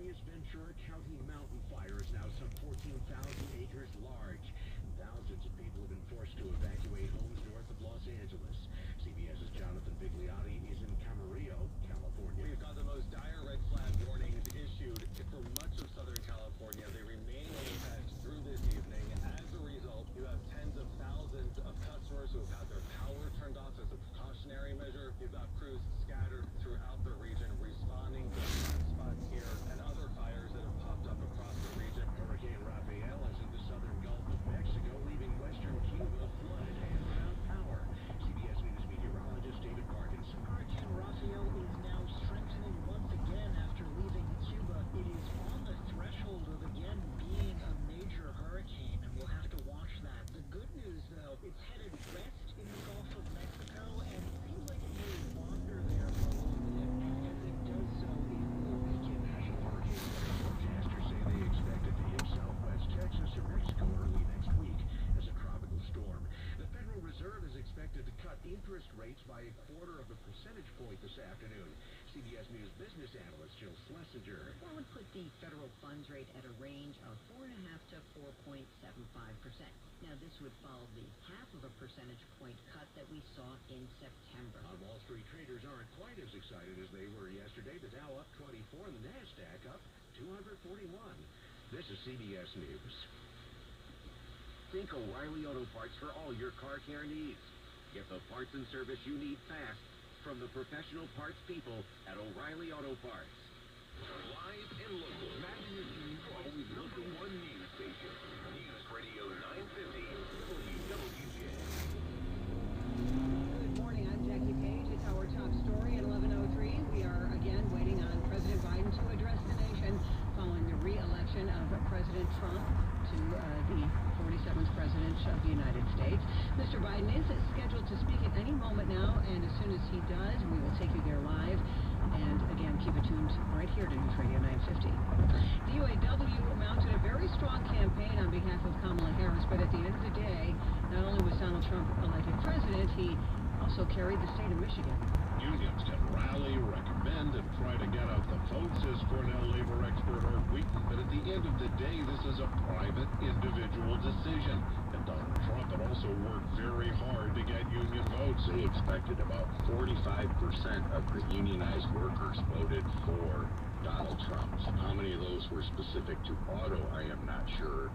California's Ventura County mountain fire is now some 14,000 acres large. Thousands of people have been forced to evacuate homes north of Los Angeles. CBS's Jonathan Vigliotti is in Camarillo, California. We've got the most dire red flag warnings issued for much of Southern California. They remain in effect through this evening. As a result, you have tens of thousands of customers who have had their power turned off as a precautionary measure. You've got crews scattered throughout the region responding to hotspots here and other fires that have popped up across the region. Hurricane Rafael is in the southern Gulf of Mexico, leaving western Cuba flooded and without power. CBS News meteorologist David Parkinson. Hurricane Rafael is now strengthening once again after leaving Cuba. It is on the threshold of again being a major hurricane, and we'll have to watch that. The good news, though, it's headed west in the Gulf of Mexico, and it seems like it may wander there for a little bit, and as it does so, it will weaken. National Hurricane Center forecasters say they expect it to hit southwest Texas or Mexico early next week as a tropical storm. The Federal Reserve is expected to cut interest rates by 1/4 of a percentage point this afternoon. CBS News business analyst Jill Schlesinger. That would put the federal funds rate at a range of 4.5% to 4.75%. Now, this would follow the 0.5 percentage point cut that we saw in September. On Wall Street, traders aren't quite as excited as they were yesterday. The Dow up 24 and the NASDAQ up 241. This is CBS News. Think O'Reilly Auto Parts for all your car care needs. Get the parts and service you need fast from the professional parts people at O'Reilly Auto Parts. Live and local. Imagine your team always #1 news station. News Radio 950 WWJ. Good morning, I'm Jackie Page. It's our top story at 11:03. We are again waiting on President Biden to address the nation following the re-election of President Trump to the 47th president of the United States. Mr. Biden is scheduled to speak at any moment now, and as soon as he does, we will take you there live. And again, keep it tuned right here to News Radio 950. The UAW mounted a very strong campaign on behalf of Kamala Harris, but at the end of the day, not only was Donald Trump elected president, he also carried the state of Michigan. Unions can rally, recommend, and try to get out the vote, says Cornell labor expert Art Wheaton. But at the end of the day, this is a private, individual decision. And Donald Trump had also worked very hard to get union votes. They expected about 45% of the unionized workers voted for Donald Trump. How many of those were specific to auto, I am not sure.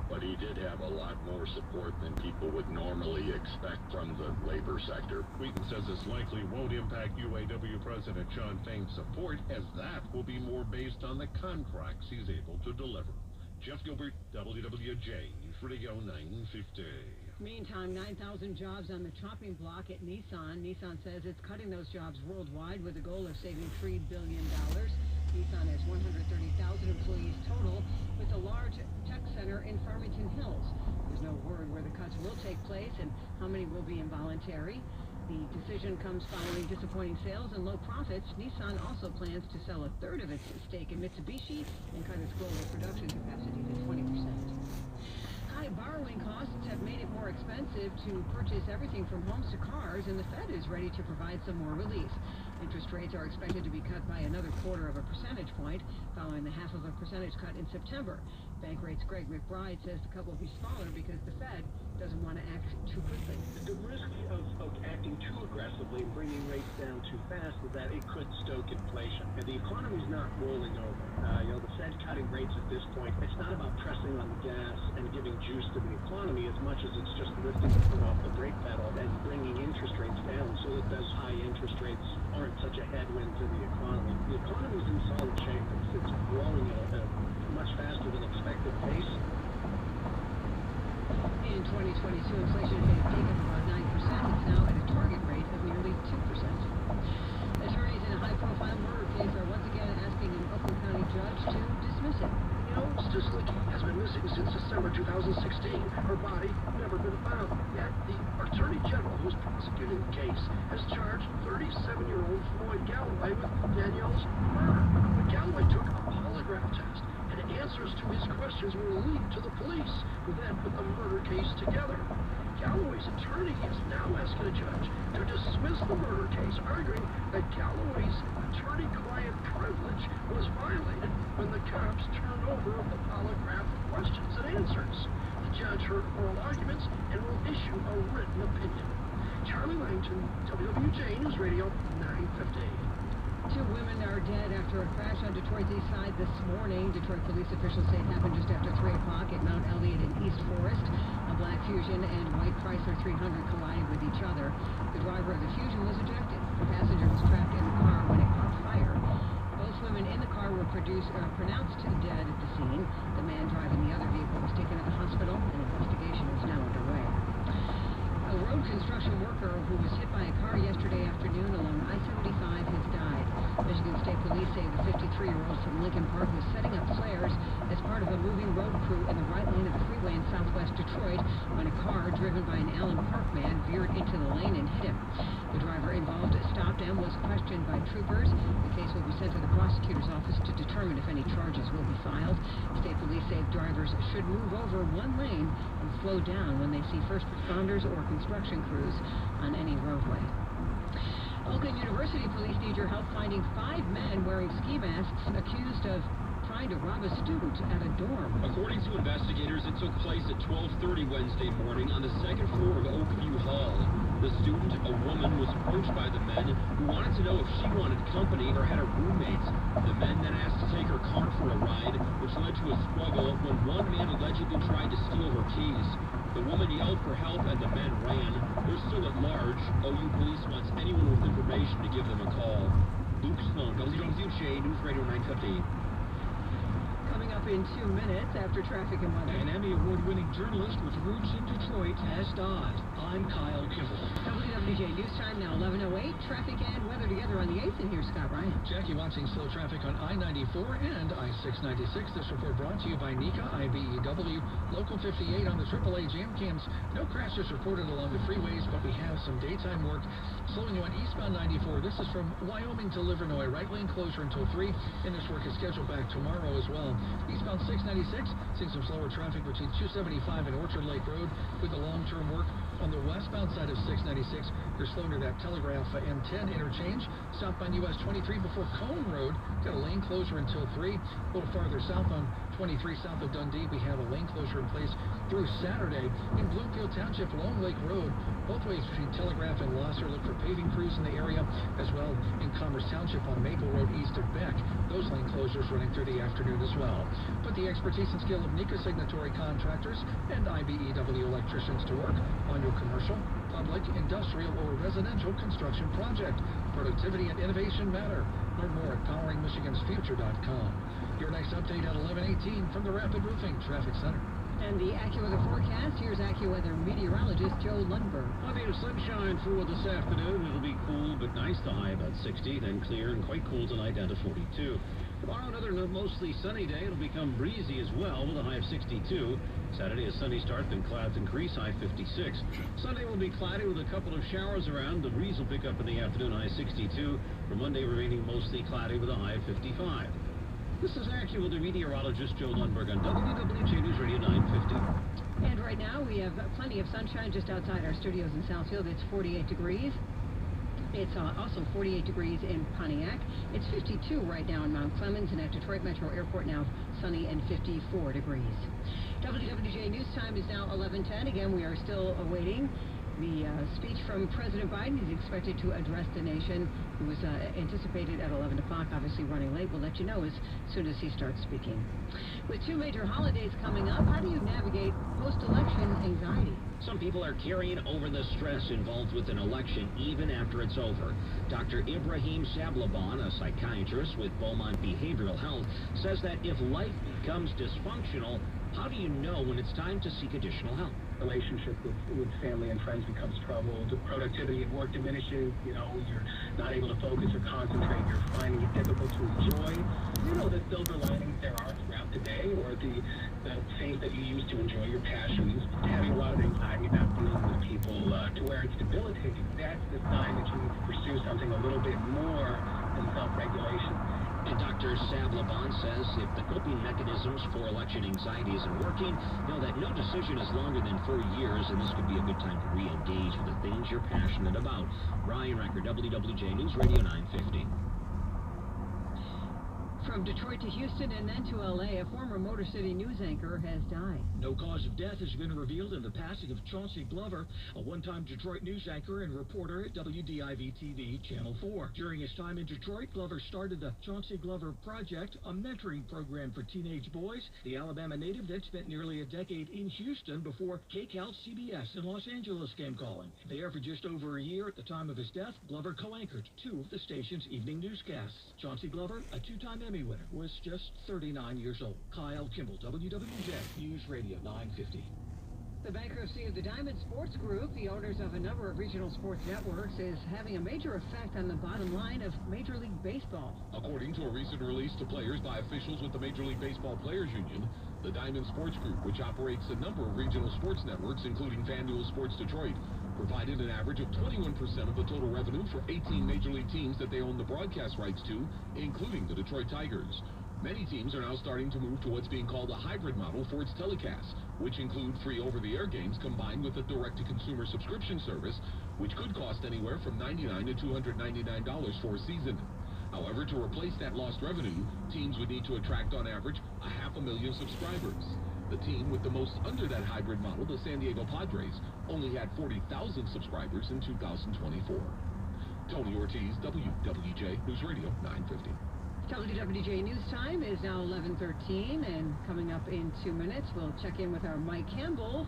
But he did have a lot more support than people would normally expect from the labor sector. Wheaton says this likely won't impact UAW President Shawn Fain's support, as that will be more based on the contracts he's able to deliver. Jeff Gilbert, WWJ, Radio 950. Meantime, 9,000 jobs on the chopping block at Nissan. Nissan says it's cutting those jobs worldwide with a goal of saving $3 billion. Nissan has 130,000 employees total, with a large tech center in Farmington Hills. There's no word where the cuts will take place and how many will be involuntary. The decision comes following disappointing sales and low profits. Nissan also plans to sell 1/3 of its stake in Mitsubishi and cut its global production capacity to 20%. High borrowing costs have made it more expensive to purchase everything from homes to cars, and the Fed is ready to provide some more relief. Interest rates are expected to be cut by another 1/4 percentage point, following the 0.5 percentage cut in September. Bank rates Greg McBride says the cut will be smaller because the Fed doesn't want to act too quickly. The risk of acting too aggressively and bringing rates down too fast is that it could stoke inflation. And the economy's not rolling over. The Fed cutting rates at this point, it's not about pressing on the gas and giving juice to the economy as much as it's just lifting the foot off the brake pedal and bringing interest rates down so that those high interest rates aren't such a headwind to the economy. The economy's in solid shape. It's growing at a much faster than expected pace. In 2022, inflation hit a peak of about 9%. It's now at a target rate of nearly 2%. Attorneys in a high-profile murder case are once again asking an Oakland County judge to dismiss it. Stislicki has been missing since December 2016. Her body never been found. Yet the Attorney General who is prosecuting the case has charged 37-year-old Floyd Galloway with Danielle's murder. But Galloway took a polygraph test, and answers to his questions were leaked to the police, who then put the murder case together. Galloway's attorney is now asking a judge to dismiss the murder case, arguing that Galloway's attorney-client privilege was violated when the cops turned over the polygraph questions and answers. The judge heard oral arguments and will issue a written opinion. Charlie Langton, WWJ News Radio 950. 2 women are dead after a crash on Detroit's east side this morning. Detroit police officials say it happened just after 3 o'clock at Mount Elliott in East Forest. A black Fusion and white Chrysler 300 collided with each other. The driver of the Fusion was ejected. The passenger was trapped in the car when it caught fire. Both women in the car were pronounced dead at the scene. The man driving the other vehicle was taken to the hospital. An investigation is now underway. A road construction worker who was hit by a car yesterday afternoon along I-75 has died. Michigan State Police say the 53-year-old from Lincoln Park was setting up flares as part of a moving road crew in the right lane of the freeway in southwest Detroit when a car driven by an Allen Park man veered into the lane and hit him. The driver involved stopped and was questioned by troopers. The case will be sent to the prosecutor's office to determine if any charges will be filed. State police say drivers should move over one lane and slow down when they see first responders or construction crews on any roadway. Oakland University police need your help finding 5 men wearing ski masks accused of trying to rob a student at a dorm. According to investigators, it took place at 12:30 Wednesday morning on the 2nd floor of Oakview Hall. The student, a woman, was approached by the men who wanted to know if she wanted company or had a roommate. The men then asked to take her car for a ride, which led to a struggle when one man allegedly tried to steal her keys. The woman yelled for help and the men ran. They're still at large. OU police wants anyone with information to give them a call. Luke Sloan, WWJ News Radio 950. Coming up in 2 minutes after traffic and weather. An Emmy Award-winning journalist with roots in Detroit has died. I'm Kyle Kimball. WWJ News Time now 11:08. Traffic and weather together on the 8th, and here's Scott Ryan. Jackie, watching slow traffic on I-94 and I-696. This report brought to you by NECA, IBEW, Local 58 on the AAA jam cams. No crashes reported along the freeways, but we have some daytime work slowing you on eastbound 94. This is from Wyoming to Livernois. Right lane closure until 3, and this work is scheduled back tomorrow as well. Eastbound 696, seeing some slower traffic between 275 and Orchard Lake Road with the long-term work. On the westbound side of 696, you're slow near that Telegraph M10 interchange. Southbound US 23 before Cone Road, got a lane closure until 3. A little farther south on 23 south of Dundee, we have a lane closure in place through Saturday. In Bloomfield Township, Long Lake Road, both ways between Telegraph and Losser. Look for paving crews in the area, as well in Commerce Township on Maple Road east of Beck. Those lane closures running through the afternoon as well. Put the expertise and skill of NECA signatory contractors and IBEW electricians to work on your commercial, public, industrial, or residential construction project. Productivity and innovation matter. Learn more at poweringmichigansfuture.com. Your next update at 11:18 from the Rapid Roofing Traffic Center. And the AccuWeather forecast, here's AccuWeather meteorologist Joe Lundberg. Plenty of sunshine through this afternoon. It'll be cool but nice, the high about 60, then clear and quite cool tonight down to 42. Tomorrow, another mostly sunny day. It'll become breezy as well with a high of 62. Saturday, a sunny start, then clouds increase, high 56. Sunday will be cloudy with a couple of showers around. The breeze will pick up in the afternoon, high 62. For Monday, remaining mostly cloudy with a high of 55. This is AccuWeather meteorologist Joe Lundberg on WWJ News Radio 950. And right now we have plenty of sunshine just outside our studios in Southfield. It's 48 degrees. It's also 48 degrees in Pontiac. It's 52 right now in Mount Clemens, and at Detroit Metro Airport now sunny and 54 degrees. WWJ News Time is now 11:10. Again, we are still awaiting the speech from President Biden. He's expected to address the nation. It was anticipated at 11 o'clock, obviously running late. We'll let you know as soon as he starts speaking. With 2 major holidays coming up, how do you navigate post-election anxiety? Some people are carrying over the stress involved with an election even after it's over. Dr. Ibrahim Sablaban, a psychiatrist with Beaumont Behavioral Health, says that if life becomes dysfunctional, how do you know when it's time to seek additional help? Relationship with family and friends becomes troubled. Productivity at work diminishes. You're not able to focus or concentrate. You're finding it difficult to enjoy. The silver linings there are throughout the day, or the things that you used to enjoy, your passions. Having a lot of anxiety about dealing with people to where it's debilitating. That's the sign that you need to pursue something a little bit more than self-regulation. And Dr. Sablaban says if the coping mechanisms for election anxiety isn't working, know that no decision is longer than 4 years, and this could be a good time to re-engage with the things you're passionate about. Brian Recker, WWJ News Radio 950. From Detroit to Houston and then to L.A., a former Motor City News anchor has died. No cause of death has been revealed in the passing of Chauncey Glover, a one-time Detroit news anchor and reporter at WDIV-TV Channel 4. During his time in Detroit, Glover started the Chauncey Glover Project, a mentoring program for teenage boys. The Alabama native then spent nearly a decade in Houston before KCAL CBS in Los Angeles came calling. There for just over a year at the time of his death, Glover co-anchored 2 of the station's evening newscasts. Chauncey Glover, a 2-time Emmy winner, was just 39 years old. Kyle Kimball, WWJ News Radio 950. The bankruptcy of the Diamond Sports Group, the owners of a number of regional sports networks, is having a major effect on the bottom line of Major League Baseball. According to a recent release to players by officials with the Major League Baseball Players Union, the Diamond Sports Group, which operates a number of regional sports networks, including FanDuel Sports Detroit, provided an average of 21% of the total revenue for 18 Major League teams that they own the broadcast rights to, including the Detroit Tigers. Many teams are now starting to move to what's being called a hybrid model for its telecasts, which include free over-the-air games combined with a direct-to-consumer subscription service, which could cost anywhere from $99 to $299 for a season. However, to replace that lost revenue, teams would need to attract on average 500,000 subscribers. The team with the most under that hybrid model, the San Diego Padres, only had 40,000 subscribers in 2024. Tony Ortiz, WWJ News Radio 950. WWJ News Time is now 11:13, and coming up in 2 minutes, we'll check in with our Mike Campbell.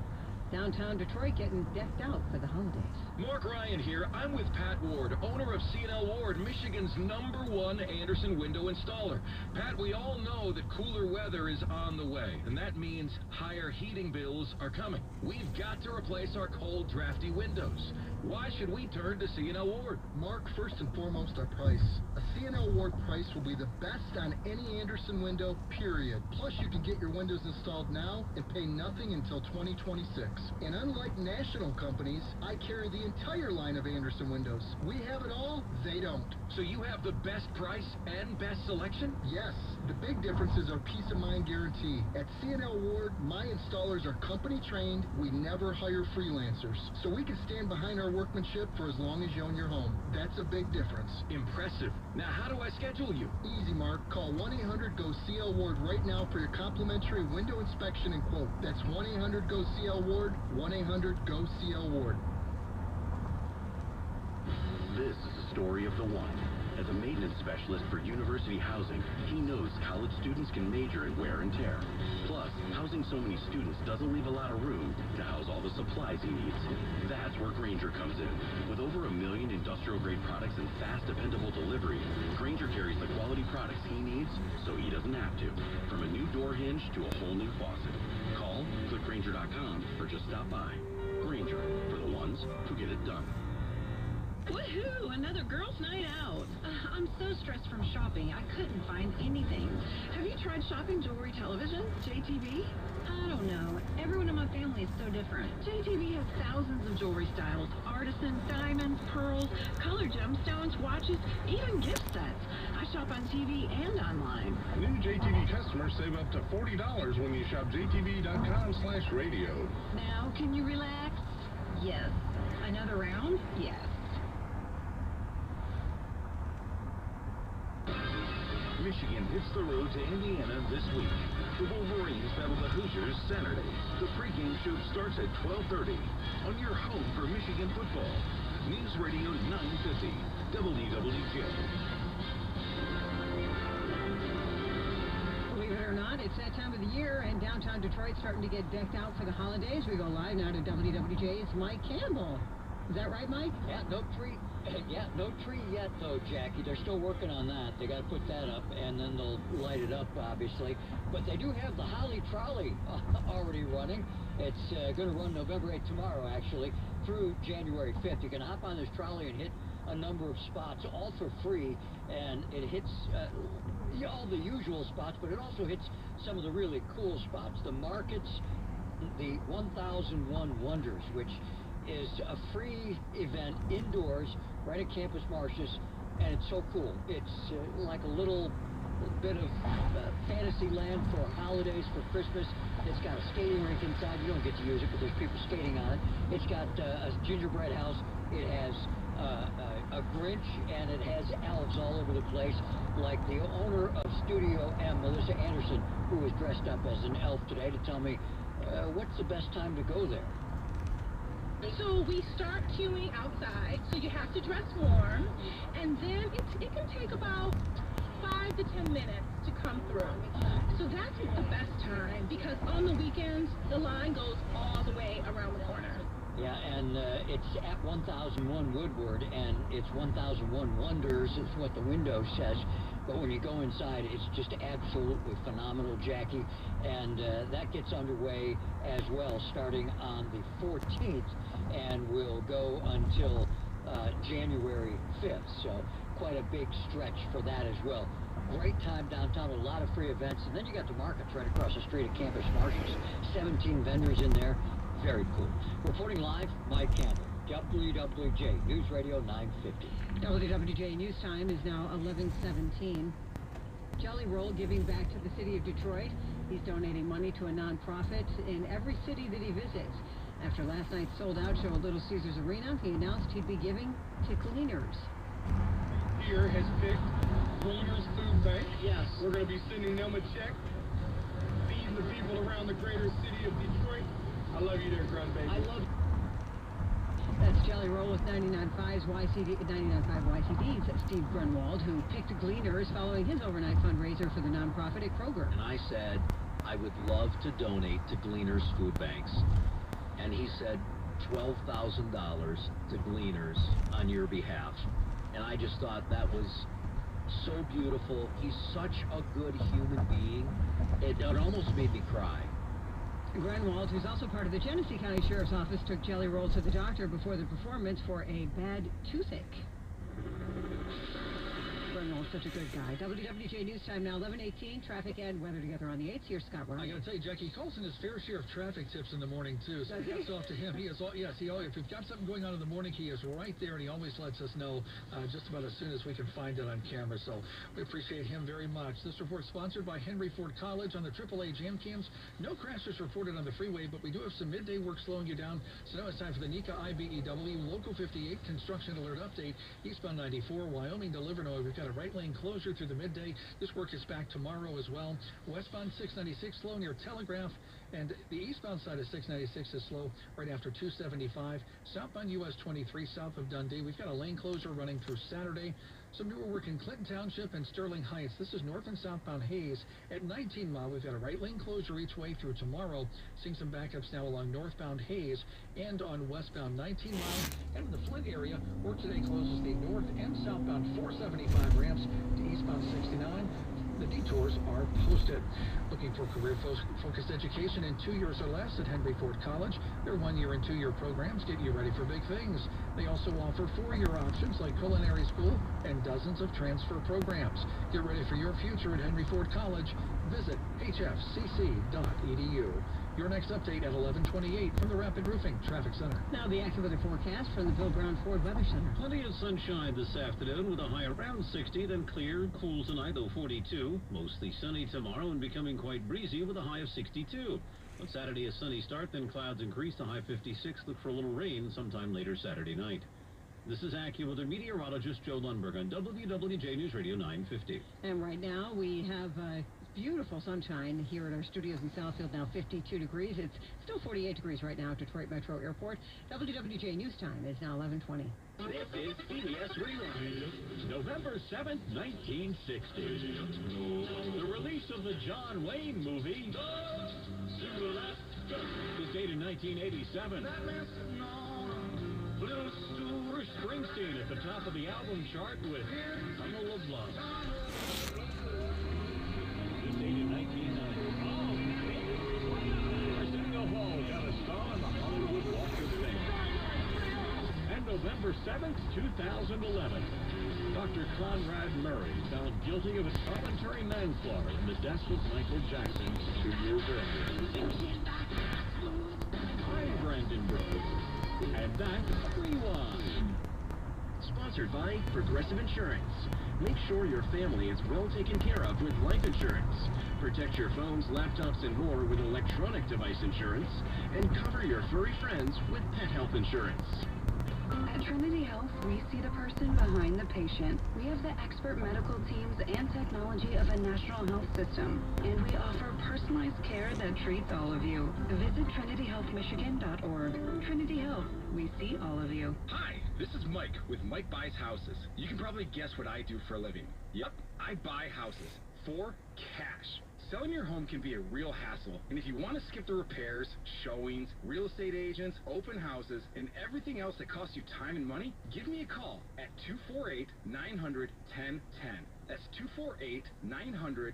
Downtown Detroit getting decked out for the holidays. Mark Ryan here. I'm with Pat Ward, owner of C&L Ward, Michigan's #1 Andersen window installer. Pat, we all know that cooler weather is on the way, and that means higher heating bills are coming. We've got to replace our cold, drafty windows. Why should we turn to C&L Ward? Mark, first and foremost, our price. A C&L Ward price will be the best on any Andersen window, period. Plus, you can get your windows installed now and pay nothing until 2026. And unlike national companies, I carry the entire line of Andersen windows. We have it all, they don't. So you have the best price and best selection? Yes. The big difference is our peace of mind guarantee. At C&L Ward, my installers are company trained. We never hire freelancers. So we can stand behind our workmanship for as long as you own your home. That's a big difference. Impressive. Now, how do I schedule you? Easy, Mark. Call 1-800-GO-CL Ward right now for your complimentary window inspection and quote. That's 1-800-GO-CL Ward, 1-800-GO-CL Ward. This is the story of the one. As a maintenance specialist for university housing, he knows college students can major in wear and tear. Plus, housing so many students doesn't leave a lot of room to house all the supplies he needs. That's where Grainger comes in. With over 1 million industrial-grade products and fast, dependable delivery, Grainger carries the quality products he needs so he doesn't have to. From a new door hinge to a whole new faucet. Call, click Grainger.com, or just stop by. Grainger, for the ones who get it done. Woohoo! Another girls' night out. I'm so stressed from shopping, I couldn't find anything. Have you tried shopping jewelry television? JTV? I don't know. Everyone in my family is so different. JTV has thousands of jewelry styles. Artisan, diamonds, pearls, colored gemstones, watches, even gift sets. I shop on TV and online. New JTV customers save up to $40 when you shop jtv.com/radio. Now, can you relax? Yes. Another round? Yes. Michigan hits the road to Indiana this week. The Wolverines battle the Hoosiers Saturday. The pregame show starts at 12:30 on your home for Michigan football. News Radio 950, WWJ. Believe it or not, it's that time of the year, and downtown Detroit's starting to get decked out for the holidays. We go live now to WWJ's Mike Campbell. Is that right, Mike? Yeah, no tree. Yeah, no tree yet, though, Jackie. They're still working on that. They got to put that up, and then they'll light it up, obviously. But they do have the Holly Trolley already running. It's going to run November 8th tomorrow, actually, through January 5th. You can hop on this trolley and hit a number of spots, all for free, and it hits all the usual spots, but it also hits some of the really cool spots. The markets, the 1001 Wonders, which is a free event indoors right at Campus Martius, and it's so cool. It's like a little bit of fantasy land for holidays, for Christmas. It's got a skating rink inside. You don't get to use it, but there's people skating on it. It's got a gingerbread house. It has a Grinch, and it has elves all over the place, like the owner of Studio M, Melissa Anderson, who was dressed up as an elf today to tell me what's the best time to go there. So we start queuing outside, so you have to dress warm, and then it can take about 5 to 10 minutes to come through. So that's the best time, because on the weekends, the line goes all the way around the corner. Yeah, and it's at 1001 Woodward, and it's 1001 Wonders is what the window says. But when you go inside, it's just absolutely phenomenal, Jackie. And that gets underway as well, starting on the 14th, and will go until January 5th. So quite a big stretch for that as well. Great time downtown, a lot of free events. And then you got the markets right across the street at Campus Martials. 17 vendors in there. Very cool. Reporting live, Mike Campbell, WWJ News Radio 950. WWJ News Time is now 11:17. Jelly Roll giving back to the city of Detroit. He's donating money to a nonprofit in every city that he visits. After last night's sold-out show at Little Caesars Arena, he announced he'd be giving to Gleaners. Here has picked Gleaners Food Bank. Yes. We're going to be sending them a check, feeding the people around the greater city of Detroit. I love you there, Grun Baby. I love you. That's Jelly Roll with 99.5's YCD's Steve Grunwald, who picked Gleaners following his overnight fundraiser for the nonprofit at Kroger. And I said, I would love to donate to Gleaners Food Banks. And he said, $12,000 to Gleaners on your behalf. And I just thought that was so beautiful. He's such a good human being. It almost made me cry. Grunwald, who's also part of the Genesee County Sheriff's Office, took Jelly Roll to the doctor before the performance for a bad toothache. Grunwald's such a good guy. WWJ News Time now 11:18. Traffic and weather together on the 8th. Here's Scott Ryan. I got to tell you, Jackie, he calls in his fair share of traffic tips in the morning, too. So hats off to him. He is, yes, if we've got something going on in the morning, he is right there, and he always lets us know just about as soon as we can find it on camera. So we appreciate him very much. This report sponsored by Henry Ford College on the AAA Jam Cams. No crashes reported on the freeway, but we do have some midday work slowing you down. So now it's time for the NECA IBEW Local 58 Construction Alert Update. Eastbound 94, Wyoming to Livernois. We've got a right lane closure through the midday. This work is back tomorrow as well. Westbound 696 slow near Telegraph, and the eastbound side of 696 is slow right after 275. Southbound US 23 south of Dundee. We've got a lane closure running through Saturday. Some newer work in Clinton Township and Sterling Heights. This is north and southbound Hayes. At 19 Mile, we've got a right lane closure each way through tomorrow. Seeing some backups now along northbound Hayes and on westbound 19 Mile. And in the Flint area, work today closes the north and southbound 475 ramps to eastbound 69. The detours are posted. Looking for career-focused education in 2 years or less at Henry Ford College. Their 1-year and 2-year programs get you ready for big things. They also offer 4-year options like culinary school and dozens of transfer programs. Get ready for your future at Henry Ford College. Visit hfcc.edu. Your next update at 11:28 from the Rapid Roofing Traffic Center. Now the active weather forecast from the Bill Brown Ford Weather Center. Plenty of sunshine this afternoon with a high around 60, then clear and cool tonight, though 42. Mostly sunny tomorrow and becoming quite breezy with a high of 62. On Saturday, a sunny start, then clouds increase to high 56. Look for a little rain sometime later Saturday night. This is AccuWeather meteorologist Joe Lundberg on WWJ News Radio 950. And right now we have beautiful sunshine here at our studios in Southfield, now 52 degrees. It's still 48 degrees right now at Detroit Metro Airport. WWJ News Time is now 11:20. This is CBS Rewind. November 7th, 1960. The release of the John Wayne movie, is dated 1987. Little Bruce Springsteen at the top of the album chart with Tunnel of Love. Dated 1990. Arsenio Hall got a star on the Hollywood Walk of Fame. And November 7th, 2011, Dr. Conrad Murray found guilty of involuntary manslaughter in the death of Michael Jackson 2 years earlier. I'm Brandon Brooks, and that's Rewind. Sponsored by Progressive Insurance. Make sure your family is well taken care of with life insurance. Protect your phones, laptops, and more with electronic device insurance. And cover your furry friends with pet health insurance. At Trinity Health, we see the person behind the patient. We have the expert medical teams and technology of a national health system, and we offer personalized care that treats all of you. Visit TrinityHealthMichigan.org. Trinity Health, we see all of you. Hi, this is Mike with Mike Buys Houses. You can probably guess what I do for a living. Yep, I buy houses for cash. Selling your home can be a real hassle, and if you want to skip the repairs, showings, real estate agents, open houses, and everything else that costs you time and money, give me a call at 248-900-1010. That's 248-900-1010.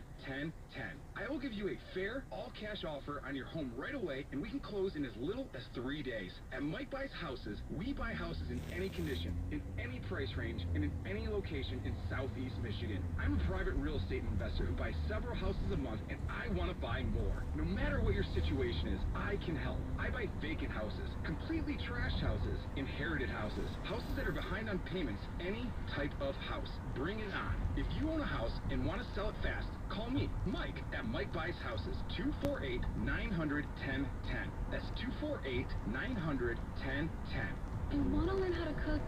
I will give you a fair, all-cash offer on your home right away, and we can close in as little as 3 days. At Mike Buys Houses, we buy houses in any condition, in any price range, and in any location in Southeast Michigan. I'm a private real estate investor who buys several houses a month, and I want to buy more. No matter what your situation is, I can help. I buy vacant houses, completely trashed houses, inherited houses, houses that are behind on payments, any type of house. Bring it on. If you own a house and want to sell it fast, call me, Mike, at Mike Buys Houses, 248-900-1010. That's 248-900-1010. I want to learn how to cook,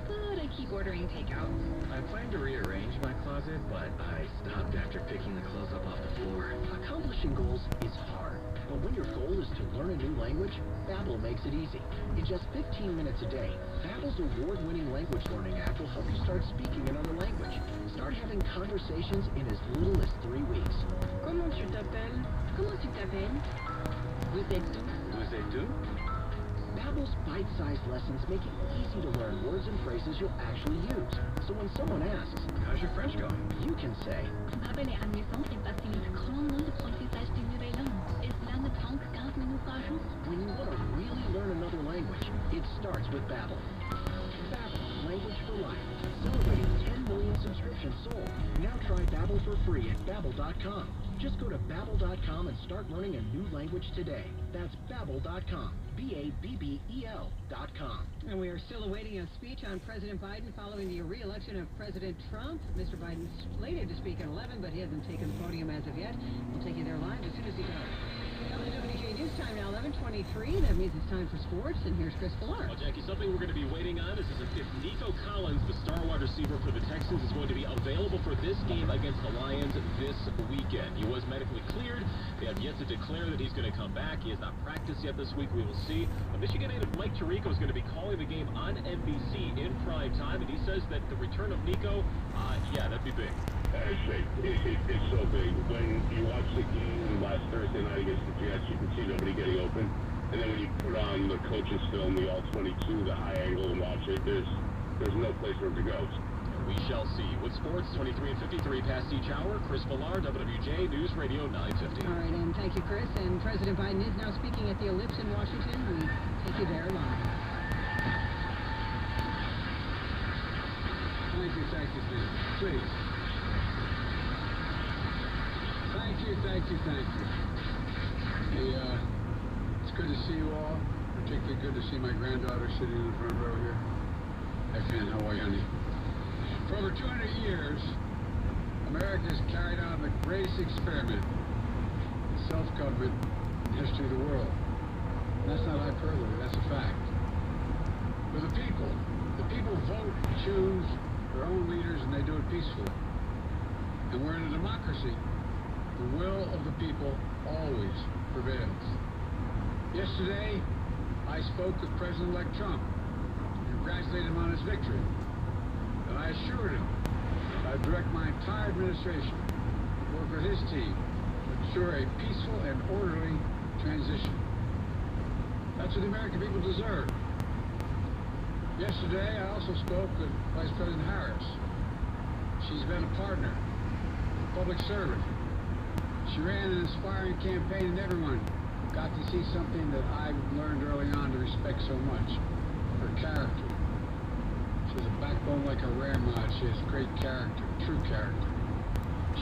but I keep ordering takeout. I plan to rearrange my closet, but I stopped after picking the clothes up off the floor. Accomplishing goals is hard, but when your goal is to learn a new language, Babbel makes it easy. In just 15 minutes a day, Babbel's award-winning language learning app will help you start speaking another language. Start having conversations in as little as 3 weeks. Comment tu t'appelles? Comment tu t'appelles? Vous êtes où? Vous êtes où? Babbel's bite-sized lessons make it easy to learn words and phrases you'll actually use. So when someone asks, "How's your French going?" you can say, Babbel est amusant et facilite grandement l'apprentissage d'une nouvelle langue. Et cela ne prend que 15 minutes par jour. when you want to really learn another language, it starts with Babbel. Babbel, language for life. Celebrating 10 million subscriptions sold. Now try Babbel for free at Babbel.com. Just go to Babbel.com and start learning a new language today. That's Babbel.com. Babbel.com. And we are still awaiting a speech on President Biden following the re-election of President Trump. Mr. Biden's slated to speak at 11, but he hasn't taken the podium as of yet. We'll take you there live as soon as he does. WWJ News time now, 11:23. That means it's time for sports, and here's Chris Fuller. Well, Jackie, something we're going to be waiting on is if Nico Collins, the star wide receiver for the Texans, is going to be available for this game against the Lions this weekend. He was medically cleared. They have yet to declare that he's going to come back. He has not practiced yet this week. We will see. Michigan native Mike Tirico is going to be calling the game on NBC in prime time, and he says that the return of Nico, yeah, that'd be big. It's so big. When you watch the game last Thursday night against the Jets, you can see nobody getting open. And then when you put on the coach's film, the All-22, the high angle, and watch it, there's no place for him to go. We shall see. With sports, 23 and 53 past each hour. Chris Millar, WWJ News Radio 950. All right, and thank you, Chris. And President Biden is now speaking at the Ellipse in Washington. We take you there live. Thank you, Steve. Please. Thank you. Hey, it's good to see you all. Particularly good to see my granddaughter sitting in the front row here. Hi, Finn. How are you, honey? For over 200 years, America has carried on the greatest experiment in self-government in the history of the world. And that's not hyperbole, that's a fact. For the people vote, choose their own leaders, and they do it peacefully. And we're in a democracy. The will of the people always prevails. Yesterday, I spoke with President-elect Trump and congratulated him on his victory. And I assured him that I'd direct my entire administration to work with his team to ensure a peaceful and orderly transition. That's what the American people deserve. Yesterday, I also spoke with Vice President Harris. She's been a partner, a public servant. She ran an inspiring campaign, and everyone got to see something that I learned early on to respect so much, her character. She has a backbone like a ramrod. She has great character, true character.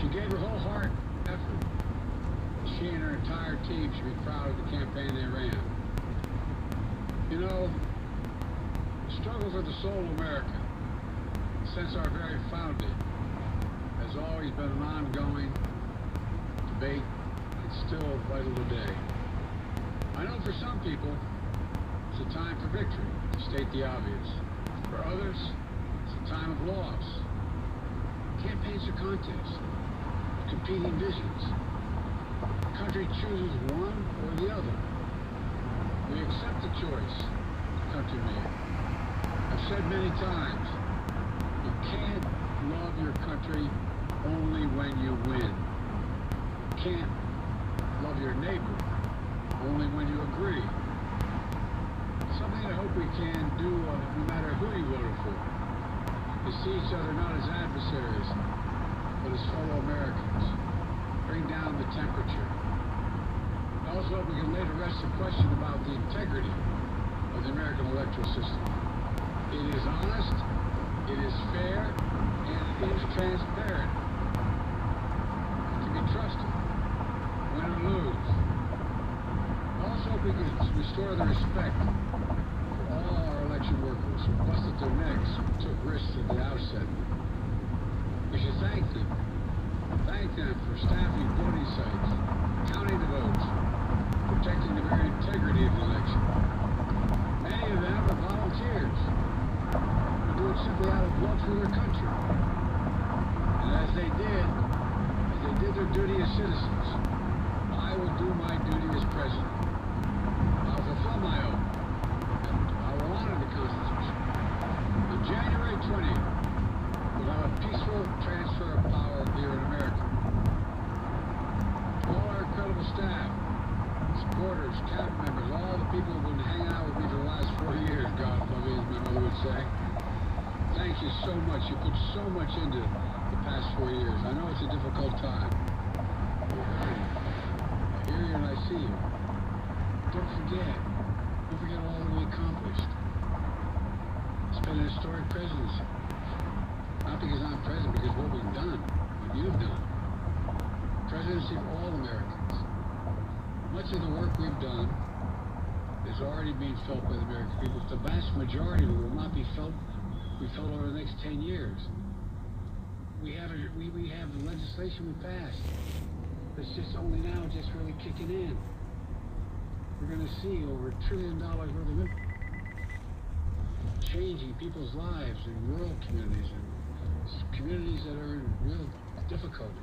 She gave her whole heart and effort. She and her entire team should be proud of the campaign they ran. You know, the struggle for the soul of America, since our very founding, has always been an ongoing debate. It's still vital today. I know for some people, it's a time for victory, to state the obvious. For others, it's a time of loss. Campaigns are contests, competing visions. The country chooses one or the other. We accept the choice the country made. I've said many times, you can't love your country only when you win. You can't love your neighbor only when you agree. Something I hope we can do no matter who you voted for, is see each other not as adversaries, but as fellow Americans. Bring down the temperature. I also hope we can lay to rest the question about the integrity of the American electoral system. It is honest, it is fair, and it is transparent. It can be trusted, win or lose. I also hope we can restore the respect for all our election workers who busted their necks, took risks at the outset. We should thank them. Thank them for staffing voting sites, counting the votes, protecting the very integrity of the election. Many of them are volunteers who do it simply out of love for their country. And as they did their duty as citizens, I will do my duty as president. I'll fulfill my oath. I will honor the Constitution. On January 20th, we'll have a peaceful transfer of power here in America. All our incredible staff, supporters, cabinet members, all the people who've been hanging out with me for the last 4 years, God love you, as my mother would say. Thank you so much. You put so much into the past 4 years. I know it's a difficult time. I hear you and I see you. Don't forget all that we accomplished. It's been an historic presidency. Not because I'm president, because what we've done, what you've done. Presidency of all Americans. Much of the work we've done is already being felt by the American people. The vast majority of it will not be felt over the next 10 years. We have the legislation we passed. It's just only now just really kicking in. We're going to see over $1 trillion worth of changing people's lives in rural communities and communities that are in real difficulty.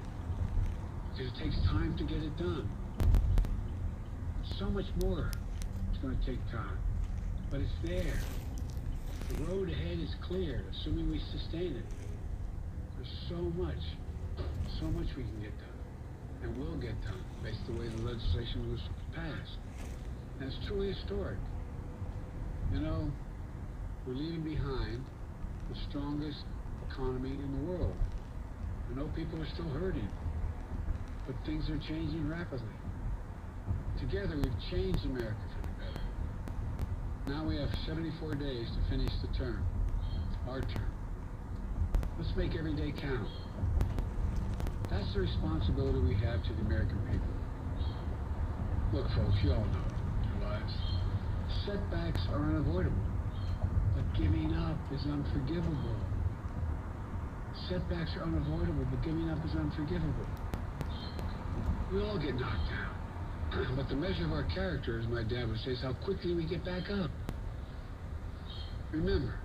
Because it takes time to get it done. So much more is going to take time. But it's there. The road ahead is clear, assuming we sustain it. There's so much we can get done. And will get done, based on the way the legislation was passed. And it's truly historic. You know, we're leaving behind the strongest economy in the world. I know people are still hurting, but things are changing rapidly. Together, we've changed America for the better. Now we have 74 days to finish the term, our term. Let's make every day count. That's the responsibility we have to the American people. Look, folks, you all know your lives. Setbacks are unavoidable, but giving up is unforgivable. Setbacks are unavoidable, but giving up is unforgivable. We all get knocked down. But the measure of our character, as my dad would say, is how quickly we get back up. Remember,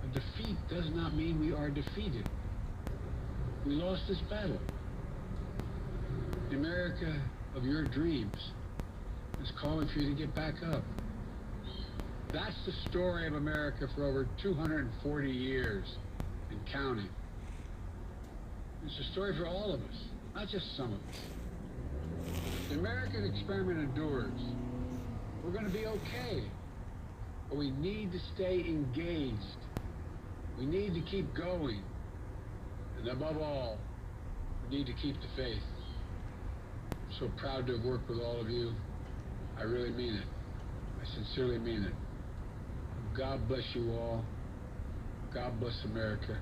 a defeat does not mean we are defeated. We lost this battle. The America of your dreams is calling for you to get back up. That's the story of America for over 240 years and counting. It's a story for all of us, not just some of us. The American experiment endures. We're going to be okay. But we need to stay engaged. We need to keep going. And above all, we need to keep the faith. I'm so proud to have worked with all of you. I really mean it. I sincerely mean it. God bless you all. God bless America.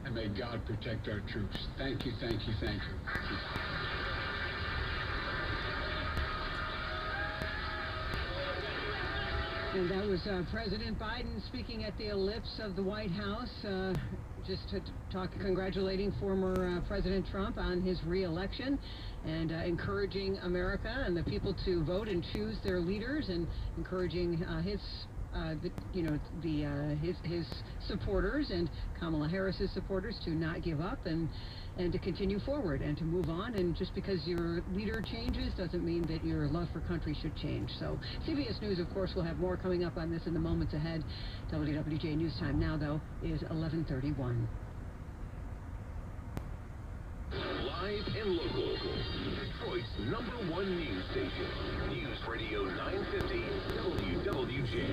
And may God protect our troops. Thank you, thank you, thank you. And that was President Biden speaking at the ellipse of the White House, just to talk, congratulating former President Trump on his re-election and encouraging America and the people to vote and choose their leaders, and encouraging his his supporters and Kamala Harris's supporters to not give up and to continue forward and to move on. And just because your leader changes doesn't mean that your love for country should change. So CBS News, of course, will have more coming up on this in the moments ahead. WWJ News Time now, though, is 11:31. Live and local. Detroit's #1 news station. News Radio 950 WWJ.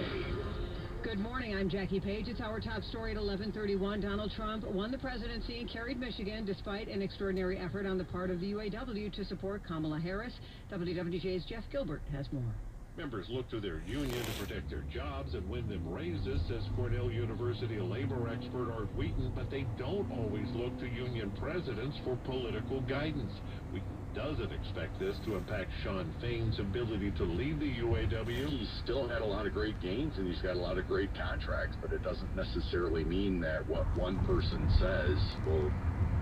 Good morning, I'm Jackie Page. It's our top story at 11:31. Donald Trump won the presidency and carried Michigan despite an extraordinary effort on the part of the UAW to support Kamala Harris. WWJ's Jeff Gilbert has more. Members look to their union to protect their jobs and win them raises, says Cornell University labor expert Art Wheaton, but they don't always look to union presidents for political guidance. Wheaton doesn't expect this to impact Shawn Fain's ability to lead the UAW. He's still had a lot of great gains and he's got a lot of great contracts, but it doesn't necessarily mean that what one person says will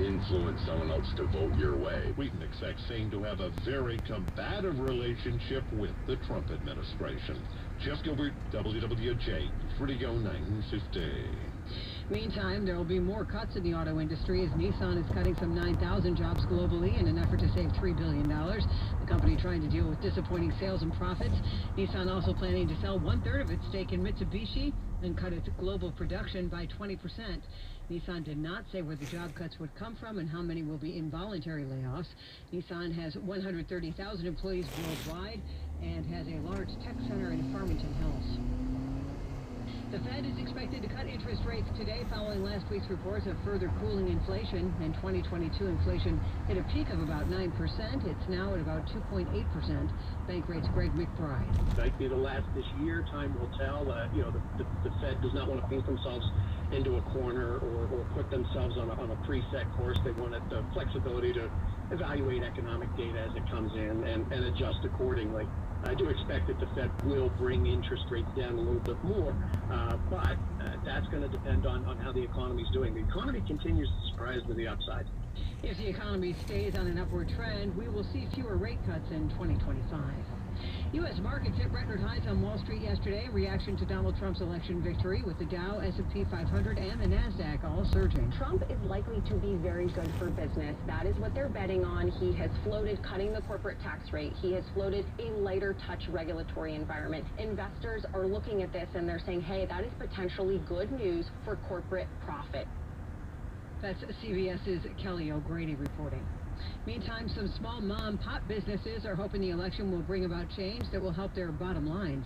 influence someone else to vote your way. Wheaton expects Fain to have a very combative relationship with the Trump administration. Jeff Gilbert, WWJ, Radio 950. Meantime, there will be more cuts in the auto industry as Nissan is cutting some 9,000 jobs globally in an effort to save $3 billion. The company trying to deal with disappointing sales and profits. Nissan also planning to sell 1/3 of its stake in Mitsubishi and cut its global production by 20%. Nissan did not say where the job cuts would come from and how many will be involuntary layoffs. Nissan has 130,000 employees worldwide and has a large tech center in Farmington Hills. The Fed is expected to cut interest rates today following last week's reports of further cooling inflation. In 2022, inflation hit a peak of about 9%. It's now at about 2.8%. Bank rates Greg McBride. It'll last this year. Time will tell. The Fed does not want to paint themselves into a corner or put themselves on a preset course. They want the flexibility to evaluate economic data as it comes in and adjust accordingly. I do expect that the Fed will bring interest rates down a little bit more, but that's going to depend on how the economy is doing. The economy continues to surprise to the upside. If the economy stays on an upward trend, we will see fewer rate cuts in 2025. U.S. markets hit record highs on Wall Street yesterday in reaction to Donald Trump's election victory, with the Dow, S&P 500, and the NASDAQ all surging. Trump is likely to be very good for business. That is what they're betting on. He has floated cutting the corporate tax rate. He has floated a lighter touch regulatory environment. Investors are looking at this and they're saying, hey, that is potentially good news for corporate profit. That's CBS's Kelly O'Grady reporting. Meantime, some small mom-pop businesses are hoping the election will bring about change that will help their bottom lines.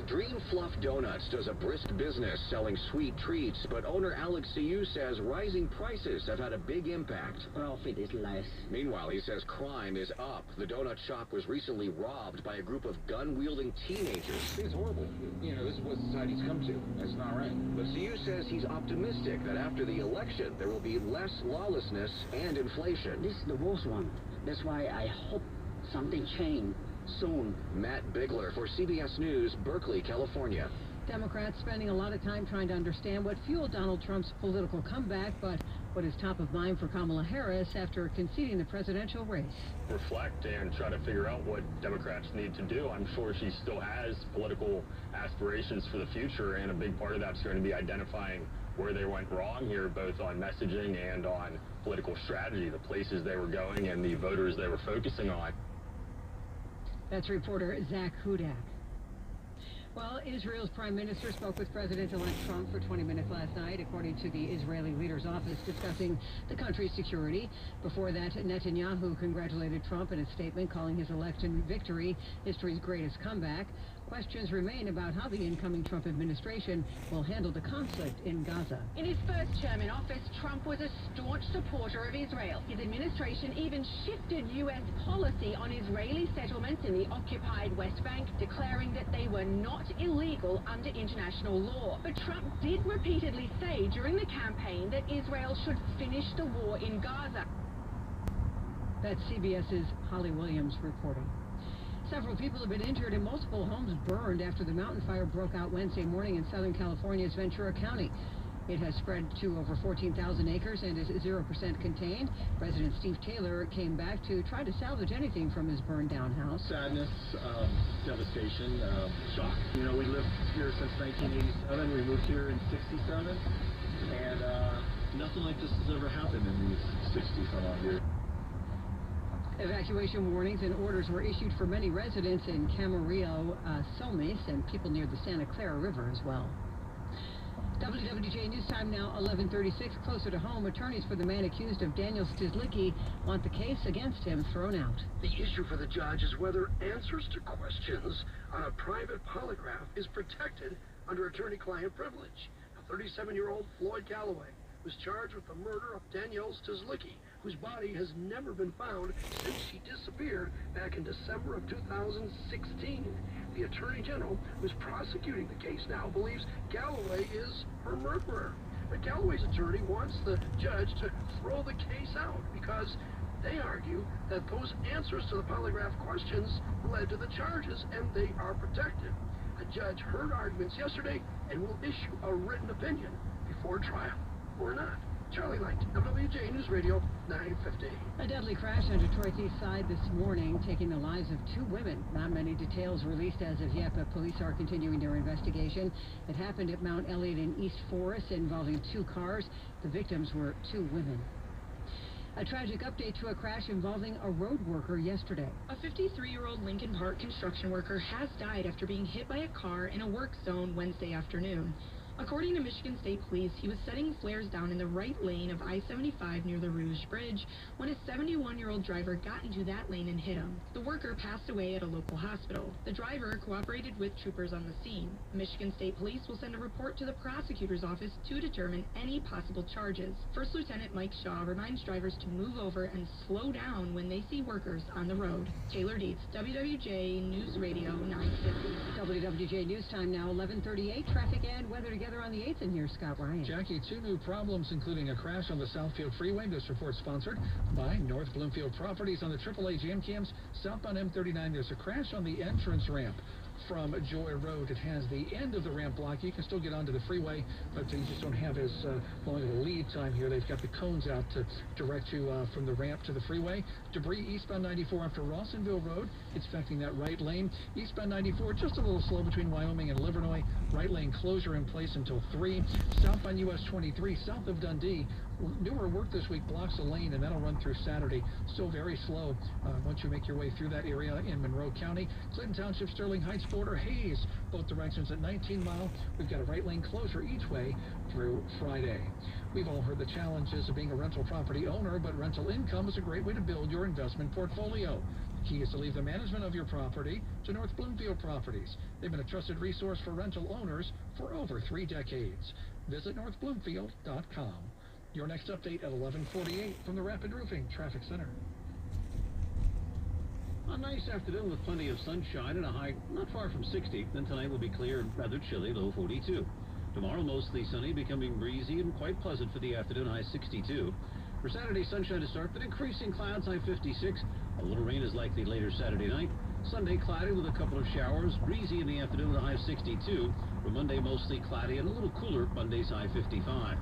Dream Fluff Donuts does a brisk business selling sweet treats, but owner Alex Siu says rising prices have had a big impact. Profit is less. Meanwhile, he says crime is up. The donut shop was recently robbed by a group of gun-wielding teenagers. It's horrible. This is what society's come to. That's not right. But Siu says he's optimistic that after the election, there will be less lawlessness and inflation. This is the worst one. That's why I hope something change soon. Matt Bigler for CBS News, Berkeley, California. Democrats spending a lot of time trying to understand what fueled Donald Trump's political comeback, but what is top of mind for Kamala Harris after conceding the presidential race. Reflect and try to figure out what Democrats need to do. I'm sure she still has political aspirations for the future, and a big part of that's going to be identifying where they went wrong here, both on messaging and on political strategy, the places they were going and the voters they were focusing on. That's reporter Zach Hudak. Well, Israel's prime minister spoke with President-elect Trump for 20 minutes last night, according to the Israeli leader's office, discussing the country's security. Before that, Netanyahu congratulated Trump in a statement, calling his election victory history's greatest comeback. Questions remain about how the incoming Trump administration will handle the conflict in Gaza. In his first term in office, Trump was a staunch supporter of Israel. His administration even shifted U.S. policy on Israeli settlements in the occupied West Bank, declaring that they were not illegal under international law. But Trump did repeatedly say during the campaign that Israel should finish the war in Gaza. That's CBS's Holly Williams reporting. Several people have been injured and multiple homes burned after the mountain fire broke out Wednesday morning in Southern California's Ventura County. It has spread to over 14,000 acres and is 0% contained. President Steve Taylor came back to try to salvage anything from his burned-down house. Sadness, devastation, shock. You know, we lived here since 1987. We moved here in 67, and nothing like this has ever happened in these 60-some odd years. Evacuation warnings and orders were issued for many residents in Camarillo, Somis, and people near the Santa Clara River as well. WWJ News Time now 11:36. Closer to home, attorneys for the man accused of Daniel Stizlicki want the case against him thrown out. The issue for the judge is whether answers to questions on a private polygraph is protected under attorney-client privilege. A 37-year-old Floyd Galloway was charged with the murder of Danielle Stizlicki, whose body has never been found since she disappeared back in December of 2016. The Attorney General, who's prosecuting the case now, believes Galloway is her murderer. But Galloway's attorney wants the judge to throw the case out because they argue that those answers to the polygraph questions led to the charges and they are protected. A judge heard arguments yesterday and will issue a written opinion before trial. Or not. Charlie Light, WWJ News Radio, 950. A deadly crash on Detroit's east side this morning, taking the lives of 2 women. Not many details released as of yet, but police are continuing their investigation. It happened at Mount Elliott in East Forest, involving 2 cars. The victims were 2 women. A tragic update to a crash involving a road worker yesterday. A 53-year-old Lincoln Park construction worker has died after being hit by a car in a work zone Wednesday afternoon. According to Michigan State Police, he was setting flares down in the right lane of I-75 near the Rouge Bridge when a 71-year-old driver got into that lane and hit him. The worker passed away at a local hospital. The driver cooperated with troopers on the scene. Michigan State Police will send a report to the prosecutor's office to determine any possible charges. First Lieutenant Mike Shaw reminds drivers to move over and slow down when they see workers on the road. Taylor Dietz, WWJ News Radio 950. WWJ News Time now 11:38. Traffic and weather together on the 8th, and here's Scott Ryan. Jackie, 2 new problems, including a crash on the Southfield Freeway. This report sponsored by North Bloomfield Properties on the AAA Jam Cams. Southbound M39, there's a crash on the entrance ramp from Joy Road. It has the end of the ramp block. You can still get onto the freeway, but you just don't have as long of a lead time here. They've got the cones out to direct you from the ramp to the freeway. Debris eastbound 94 after Rawsonville Road. It's affecting that right lane. Eastbound 94, just a little slow between Wyoming and Livernois. Right lane closure in place until 3. Southbound US 23, south of Dundee. Newer work this week blocks a lane, and that'll run through Saturday. Still very slow once you make your way through that area in Monroe County. Clinton Township, Sterling Heights border, Hayes, both directions at 19 Mile. We've got a right lane closure each way through Friday. We've all heard the challenges of being a rental property owner, but rental income is a great way to build your investment portfolio. The key is to leave the management of your property to North Bloomfield Properties. They've been a trusted resource for rental owners for over 3 decades. Visit northbloomfield.com. Your next update at 11:48 from the Rapid Roofing Traffic Center. A nice afternoon with plenty of sunshine and a high not far from 60. Then tonight will be clear and rather chilly, low 42. Tomorrow mostly sunny, becoming breezy and quite pleasant for the afternoon, high 62. For Saturday, sunshine to start, but increasing clouds, high 56. A little rain is likely later Saturday night. Sunday, cloudy with a couple of showers, breezy in the afternoon, a high of 62. For Monday, mostly cloudy and a little cooler, Monday's high 55.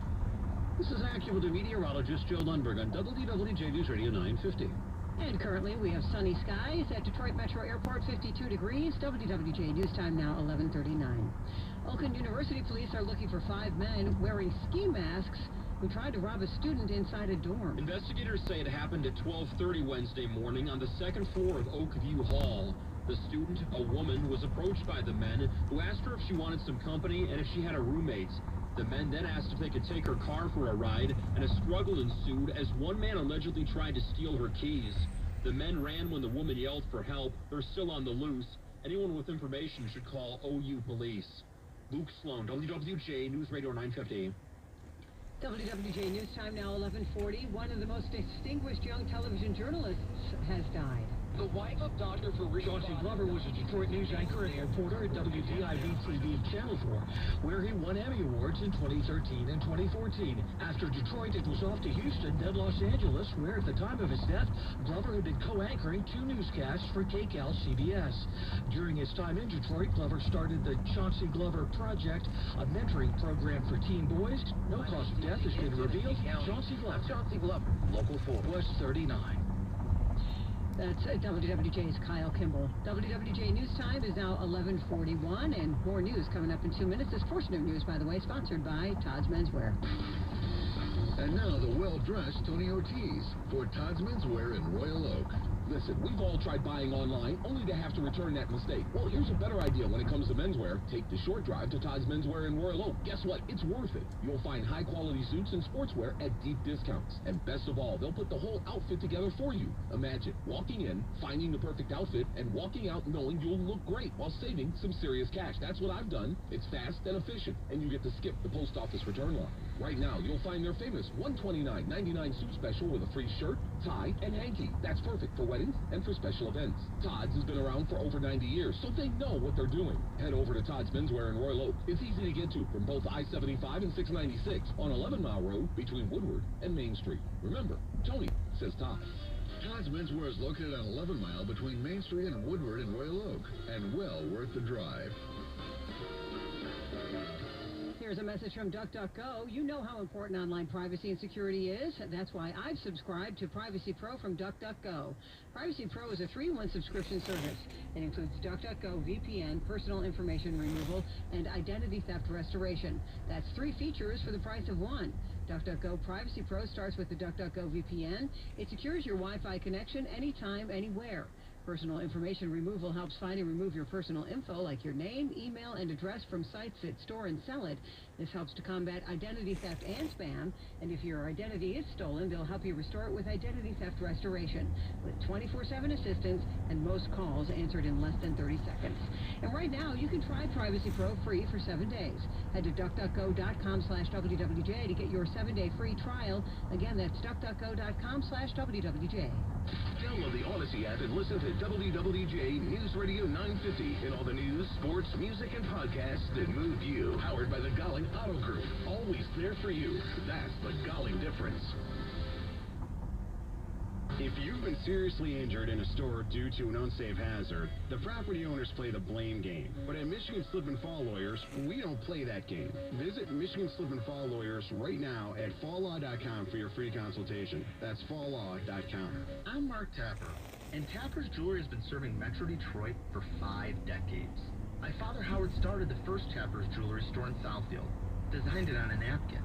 This is AccuWeather meteorologist Joe Lundberg on WWJ News Radio 950. And currently we have sunny skies at Detroit Metro Airport, 52 degrees. WWJ News Time now 11:39. Oakland University police are looking for 5 men wearing ski masks who tried to rob a student inside a dorm. Investigators say it happened at 12:30 Wednesday morning on the 2nd floor of Oakview Hall. The student, a woman, was approached by the men who asked her if she wanted some company and if she had a roommate. The men then asked if they could take her car for a ride, and a struggle ensued as one man allegedly tried to steal her keys. The men ran when the woman yelled for help. They're still on the loose. Anyone with information should call OU Police. Luke Sloan, WWJ News Radio 950. WWJ News Time now 11:40. One of the most distinguished young television journalists has died. The wife of Dr. Fareed Chauncey Glover was a Detroit news anchor and reporter at WDIV-TV Channel 4, where he won Emmy Awards in 2013 and 2014. After Detroit, it was off to Houston, then Los Angeles, where at the time of his death, Glover had been co-anchoring 2 newscasts for KCAL CBS. During his time in Detroit, Glover started the Chauncey Glover Project, a mentoring program for teen boys. No cause of death has been revealed. Chauncey Glover, Local 4, was 39. That's WWJ's Kyle Kimball. WWJ News Time is now 11:41, and more news coming up in 2 minutes. This portion of news, by the way, sponsored by Todd's Menswear. And now the well-dressed Tony Ortiz for Todd's Menswear in Royal Oak. Listen, we've all tried buying online only to have to return that mistake. Well, here's a better idea when it comes to menswear. Take the short drive to Todd's Menswear in Royal Oak. Guess what? It's worth it. You'll find high-quality suits and sportswear at deep discounts. And best of all, they'll put the whole outfit together for you. Imagine walking in, finding the perfect outfit, and walking out knowing you'll look great while saving some serious cash. That's what I've done. It's fast and efficient, and you get to skip the post office return line. Right now, you'll find their famous $129.99 suit special with a free shirt, tie, and hanky. That's perfect for weddings and for special events. Todd's has been around for over 90 years, so they know what they're doing. Head over to Todd's Menswear in Royal Oak. It's easy to get to from both I-75 and 696 on 11 Mile Road between Woodward and Main Street. Remember, Tony says Todd. Todd's Menswear is located on 11 Mile between Main Street and Woodward in Royal Oak, and well worth the drive. Here's a message from DuckDuckGo. You know how important online privacy and security is. That's why I've subscribed to Privacy Pro from DuckDuckGo. Privacy Pro is a 3-in-1 subscription service. It includes DuckDuckGo VPN, personal information removal, and identity theft restoration. That's 3 features for the price of 1. DuckDuckGo Privacy Pro starts with the DuckDuckGo VPN. It secures your Wi-Fi connection anytime, anywhere. Personal information removal helps find and remove your personal info like your name, email, and address from sites that store and sell it. This helps to combat identity theft and spam. And if your identity is stolen, they'll help you restore it with identity theft restoration, with 24/7 assistance and most calls answered in less than 30 seconds. And right now, you can try Privacy Pro free for 7 days. Head to DuckDuckGo.com/WWJ to get your 7-day free trial. Again, that's DuckDuckGo.com/WWJ. Download the Odyssey app and listen to WWJ News Radio 950 and all the news, sports, music, and podcasts that move you. Powered by the Golling Auto Group. Always there for you. That's the Golling difference. If you've been seriously injured in a store due to an unsafe hazard, the property owners play the blame game. But at Michigan Slip and Fall Lawyers, we don't play that game. Visit Michigan Slip and Fall Lawyers right now at falllaw.com for your free consultation. That's falllaw.com. I'm Mark Tapper, and Tapper's Jewelry has been serving Metro Detroit for 5 decades. My father Howard started the first Tapper's Jewelry store in Southfield, designed it on a napkin,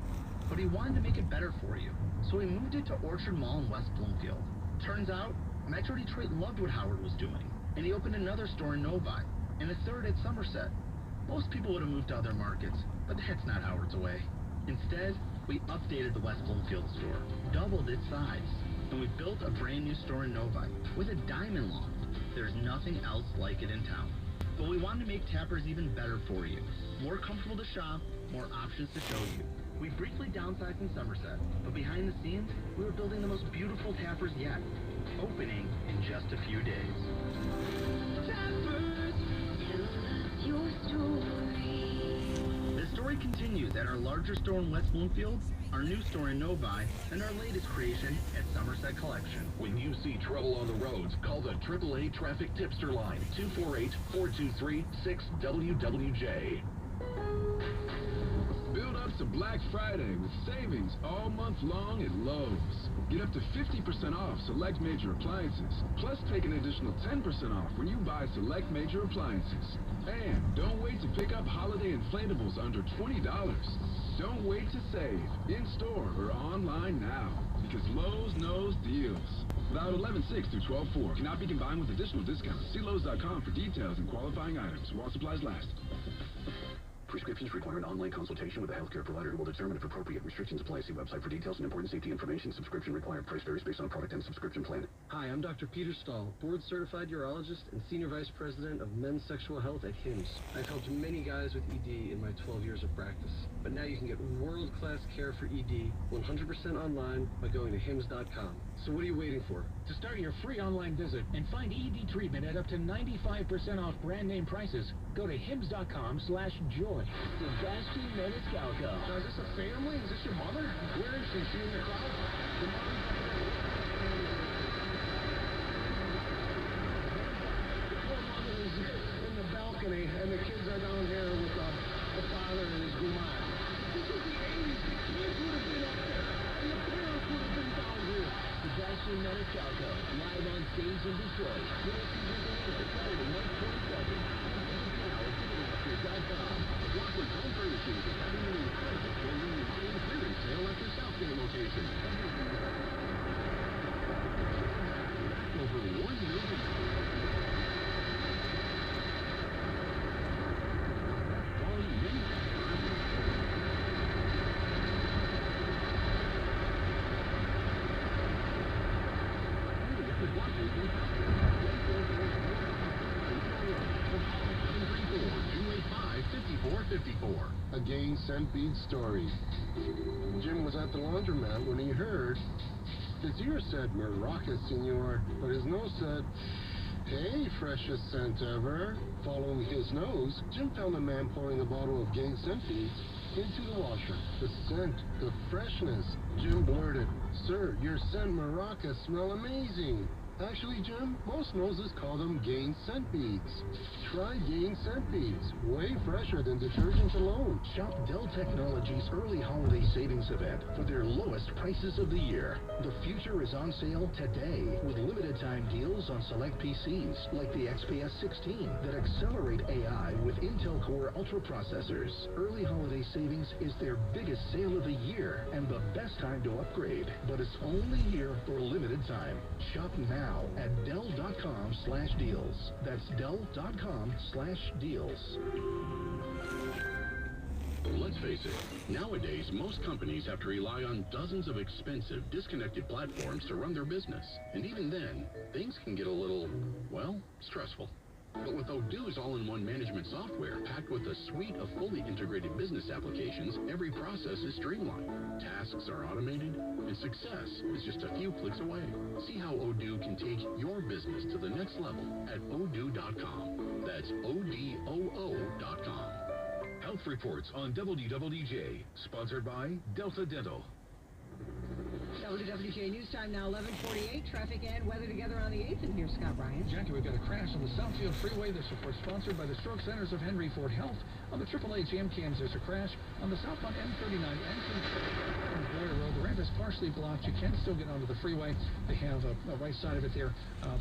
but he wanted to make it better for you, so he moved it to Orchard Mall in West Bloomfield. Turns out, Metro Detroit loved what Howard was doing, and he opened another store in Novi, and a third at Somerset. Most people would have moved to other markets, but that's not Howard's way. Instead, we updated the West Bloomfield store, doubled its size, and we built a brand new store in Novi with a diamond loft. There's nothing else like it in town. But we wanted to make Tapper's even better for you. More comfortable to shop, more options to show you. We briefly downsized in Somerset, but behind the scenes, we were building the most beautiful Tapper's yet, opening in just a few days. Tapper's, tell us your story. The story continues at our larger store in West Bloomfield, our new store in Novi, and our latest creation at Somerset Collection. When you see trouble on the roads, call the AAA Traffic Tipster Line, 248-423-6WWJ. Build up to Black Friday with savings all month long at Lowe's. Get up to 50% off select major appliances, plus take an additional 10% off when you buy select major appliances. And don't wait to pick up holiday inflatables under $20. Don't wait to save, in-store or online now, because Lowe's knows deals. Valid 11/6 through 12/4. Cannot be combined with additional discounts. See Lowe's.com for details and qualifying items while supplies last. Prescriptions require an online consultation with a healthcare provider who will determine if appropriate restrictions apply. See website for details and important safety information. Subscription required. Price varies based on product and subscription plan. Hi, I'm Dr. Peter Stahl, board-certified urologist and senior vice president of men's sexual health at HIMSS. I've helped many guys with ED in my 12 years of practice. But now you can get world-class care for ED 100% online by going to HIMSS.com. So what are you waiting for? To start your free online visit and find ED treatment at up to 95% off brand name prices, go to hims.com/joy. Sebastian Maniscalco. Now, is this a family? Is this your mother? Where is she? Is she in the crowd? The mom? The poor mother is in the balcony, and the kids are down here with the father and his gumad. This is the 80s. The kids would have been up there, and the parents would have been down here. Sebastian Maniscalco, live on stage in Detroit. Saturday night 22nd. Now at Ticketmaster.com. Walker's Home Furnishings is having an incredible Halloween clearance sale at their Southgate location. Over $1 million. A Gain Scent Bead story. Jim was at the laundromat when he heard his ear said Maraca, senor, but his nose said, hey, freshest scent ever. Following his nose, Jim found a man pouring a bottle of Gain Scent Beads into the washer. The scent, the freshness. Jim blurted, sir, your scent Maraca smell amazing. Actually, Jim, most noses call them Gain Scent Beads. Try Gain Scent Beads. Way fresher than detergent alone. Shop Dell Technologies' early holiday savings event for their lowest prices of the year. The future is on sale today with limited time deals on select PCs like the XPS 16 that accelerate AI with Intel Core Ultra processors. Early holiday savings is their biggest sale of the year and the best time to upgrade. But it's only here for a limited time. Shop now at Dell.com/deals. That's Dell.com/deals. Let's face it, nowadays most companies have to rely on dozens of expensive, disconnected platforms to run their business. And even then, things can get a little, well, stressful. But with Odoo's all-in-one management software, packed with a suite of fully integrated business applications, every process is streamlined. Tasks are automated, and success is just a few clicks away. See how Odoo can take your business to the next level at Odoo.com. That's ODOO.com. Health reports on WWDJ, sponsored by Delta Dental. WWJ News Time now 11:48. Traffic and weather together on the 8th. And here's Scott Bryant. Jackie, we've got a crash on the Southfield Freeway. This report sponsored by the Stroke Centers of Henry Ford Health. On the AAA jam cams, there's a crash on the southbound M39 entrance from Boyer Road. The ramp is partially blocked. You can still get onto the freeway. They have a right side of it there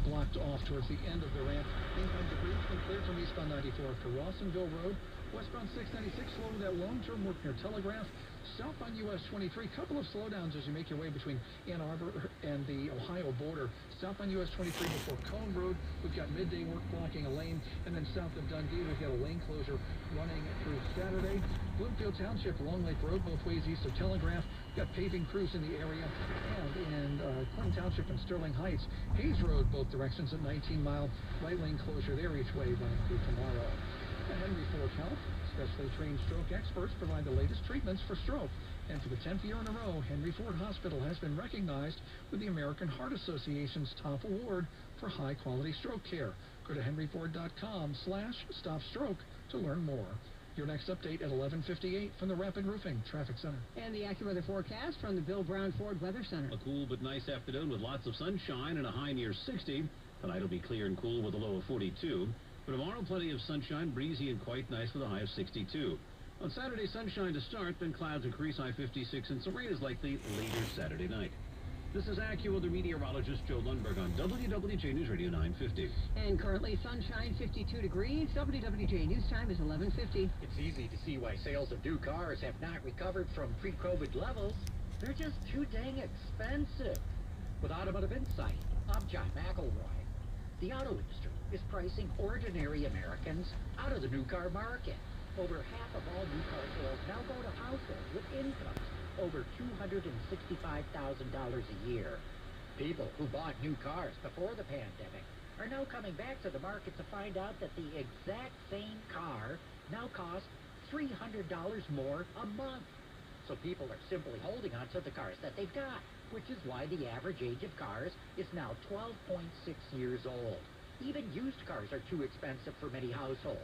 blocked off towards the end of the ramp. Income debris has been cleared from eastbound 94 to Rawsonville Road. Westbound 696 slow with that long-term work near Telegraph. Southbound US 23, couple of slowdowns as you make your way between Ann Arbor and the Ohio border. Southbound US 23 before Cone Road, we've got midday work blocking a lane, and then south of Dundee, we've got a lane closure running through Saturday. Bloomfield Township, Long Lake Road, both ways east of Telegraph. We've got paving crews in the area, and in Clinton Township and Sterling Heights, Hayes Road, both directions at 19 Mile, right lane closure there each way running through tomorrow. At Henry Ford Health, specially trained stroke experts provide the latest treatments for stroke. And for the 10th year in a row, Henry Ford Hospital has been recognized with the American Heart Association's top award for high-quality stroke care. Go to henryford.com/stopstroke to learn more. Your next update at 11:58 from the Rapid Roofing Traffic Center. And the AccuWeather forecast from the Bill Brown Ford Weather Center. A cool but nice afternoon with lots of sunshine and a high near 60. Tonight will be clear and cool with a low of 42. For tomorrow, plenty of sunshine, breezy and quite nice with a high of 62. On Saturday, sunshine to start, then clouds increase, high 56, and some rain is likely later Saturday night. This is AccuWeather meteorologist Joe Lundberg on WWJ News Radio 950. And currently sunshine, 52 degrees. WWJ News Time is 11:50. It's easy to see why sales of new cars have not recovered from pre-COVID levels. They're just too dang expensive. With Automotive Insight, I'm John McElroy. The auto industry is pricing ordinary Americans out of the new car market. Over half of all new car sales now go to households with incomes over $265,000 a year. People who bought new cars before the pandemic are now coming back to the market to find out that the exact same car now costs $300 more a month. So people are simply holding on to the cars that they've got. which is why the average age of cars is now 12.6 years old. Even used cars are too expensive for many households.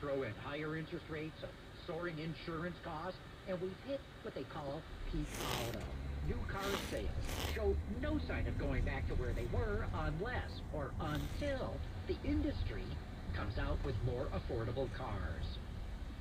Throw in higher interest rates, soaring insurance costs, and we've hit what they call peak auto. New car sales show no sign of going back to where they were unless or until the industry comes out with more affordable cars.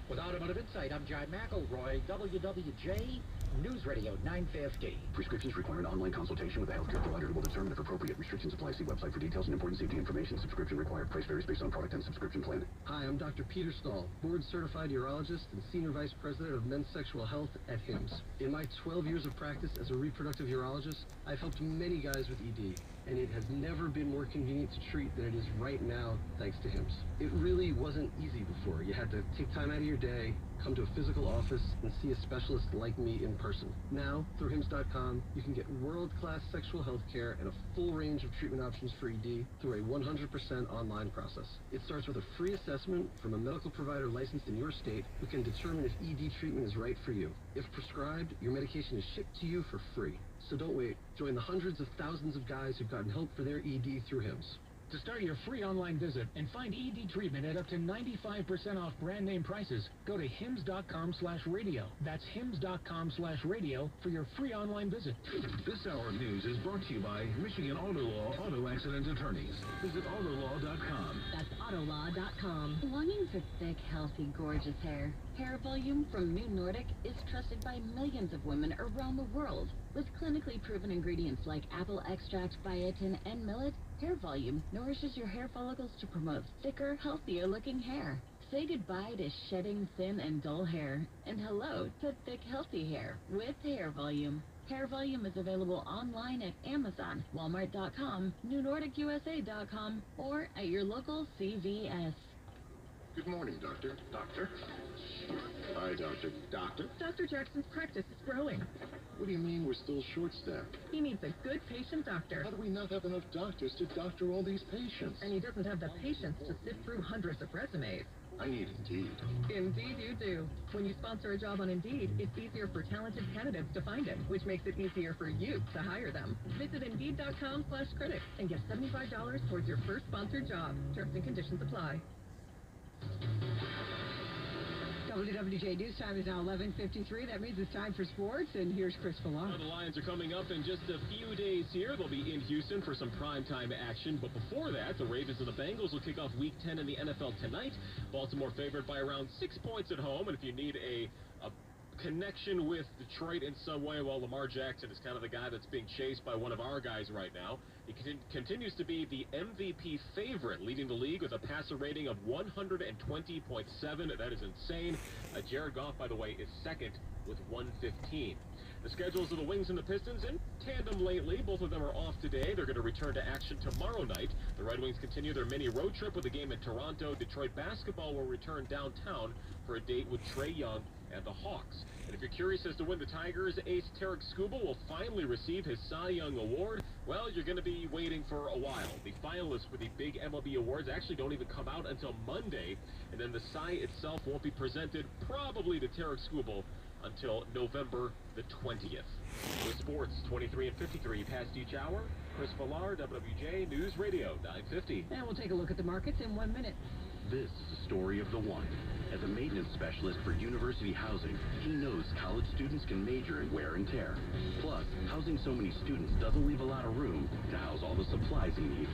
With Automotive Insight, I'm John McElroy, WWJ News Radio 950. Prescriptions require an online consultation with a healthcare provider who will determine if appropriate. Restrictions apply. See website for details and important safety information. Subscription required. Price varies based on product and subscription plan. Hi, I'm Dr. Peter Stahl, board-certified urologist and Senior Vice President of Men's Sexual Health at HIMSS. In my 12 years of practice as a reproductive urologist, I've helped many guys with ED, and it has never been more convenient to treat than it is right now, thanks to HIMSS. It really wasn't easy before. You had to take time out of your day, come to a physical office, and see a specialist like me in person. Now, through HIMSS.com, you can get world-class sexual health care and a full range of treatment options for ED through a 100% online process. It starts with a free assessment from a medical provider licensed in your state who can determine if ED treatment is right for you. If prescribed, your medication is shipped to you for free. So don't wait. Join the hundreds of thousands of guys who've gotten help for their ED through HIMSS. To start your free online visit and find ED treatment at up to 95% off brand name prices, go to hims.com/radio. That's hims.com/radio for your free online visit. This hour of news is brought to you by Michigan Auto Law Auto Accident Attorneys. Visit autolaw.com. That's autolaw.com. Longing for thick, healthy, gorgeous hair? Hair Volume from New Nordic is trusted by millions of women around the world. With clinically proven ingredients like apple extract, biotin, and millet, Hair Volume nourishes your hair follicles to promote thicker, healthier-looking hair. Say goodbye to shedding thin and dull hair, and hello to thick, healthy hair with Hair Volume. Hair Volume is available online at Amazon, Walmart.com, NewNordicUSA.com, or at your local CVS. Good morning, Doctor. Doctor? Hi, Doctor. Doctor? Dr. Jackson's practice is growing. What do you mean we're still short-staffed? He needs a good patient doctor. How do we not have enough doctors to doctor all these patients? And he doesn't have the patience to sift through hundreds of resumes. I need Indeed. Indeed you do. When you sponsor a job on Indeed, it's easier for talented candidates to find it, which makes it easier for you to hire them. Visit Indeed.com/critic and get $75 towards your first sponsored job. Terms and conditions apply. WWJ News Time is now 11:53. That means it's time for sports, and here's Chris Villar. The Lions are coming up in just a few days here. They'll be in Houston for some primetime action. But before that, the Ravens and the Bengals will kick off Week 10 in the NFL tonight. Baltimore favored by around 6 points at home. And if you need a connection with Detroit in some way, well, Lamar Jackson is kind of the guy that's being chased by one of our guys right now. He continues to be the MVP favorite, leading the league with a passer rating of 120.7. That is insane. Jared Goff, by the way, is second with 115. The schedules of the Wings and the Pistons in tandem lately. Both of them are off today. They're going to return to action tomorrow night. The Red Wings continue their mini road trip with a game in Toronto. Detroit basketball will return downtown for a date with Trae Young and the Hawks. And if you're curious as to when the Tigers ace Tarek Skubal will finally receive his Cy Young Award, well, you're going to be waiting for a while. The finalists for the big MLB awards actually don't even come out until Monday, and then the Cy itself won't be presented probably to Tarek Skubal until November the 20th. With sports, 23 and 53 past each hour. Chris Villar, WWJ News Radio 950. And we'll take a look at the markets in 1 minute. This is the story of the one. As a maintenance specialist for university housing, he knows college students can major in wear and tear. Plus, housing so many students doesn't leave a lot of room to house all the supplies he needs.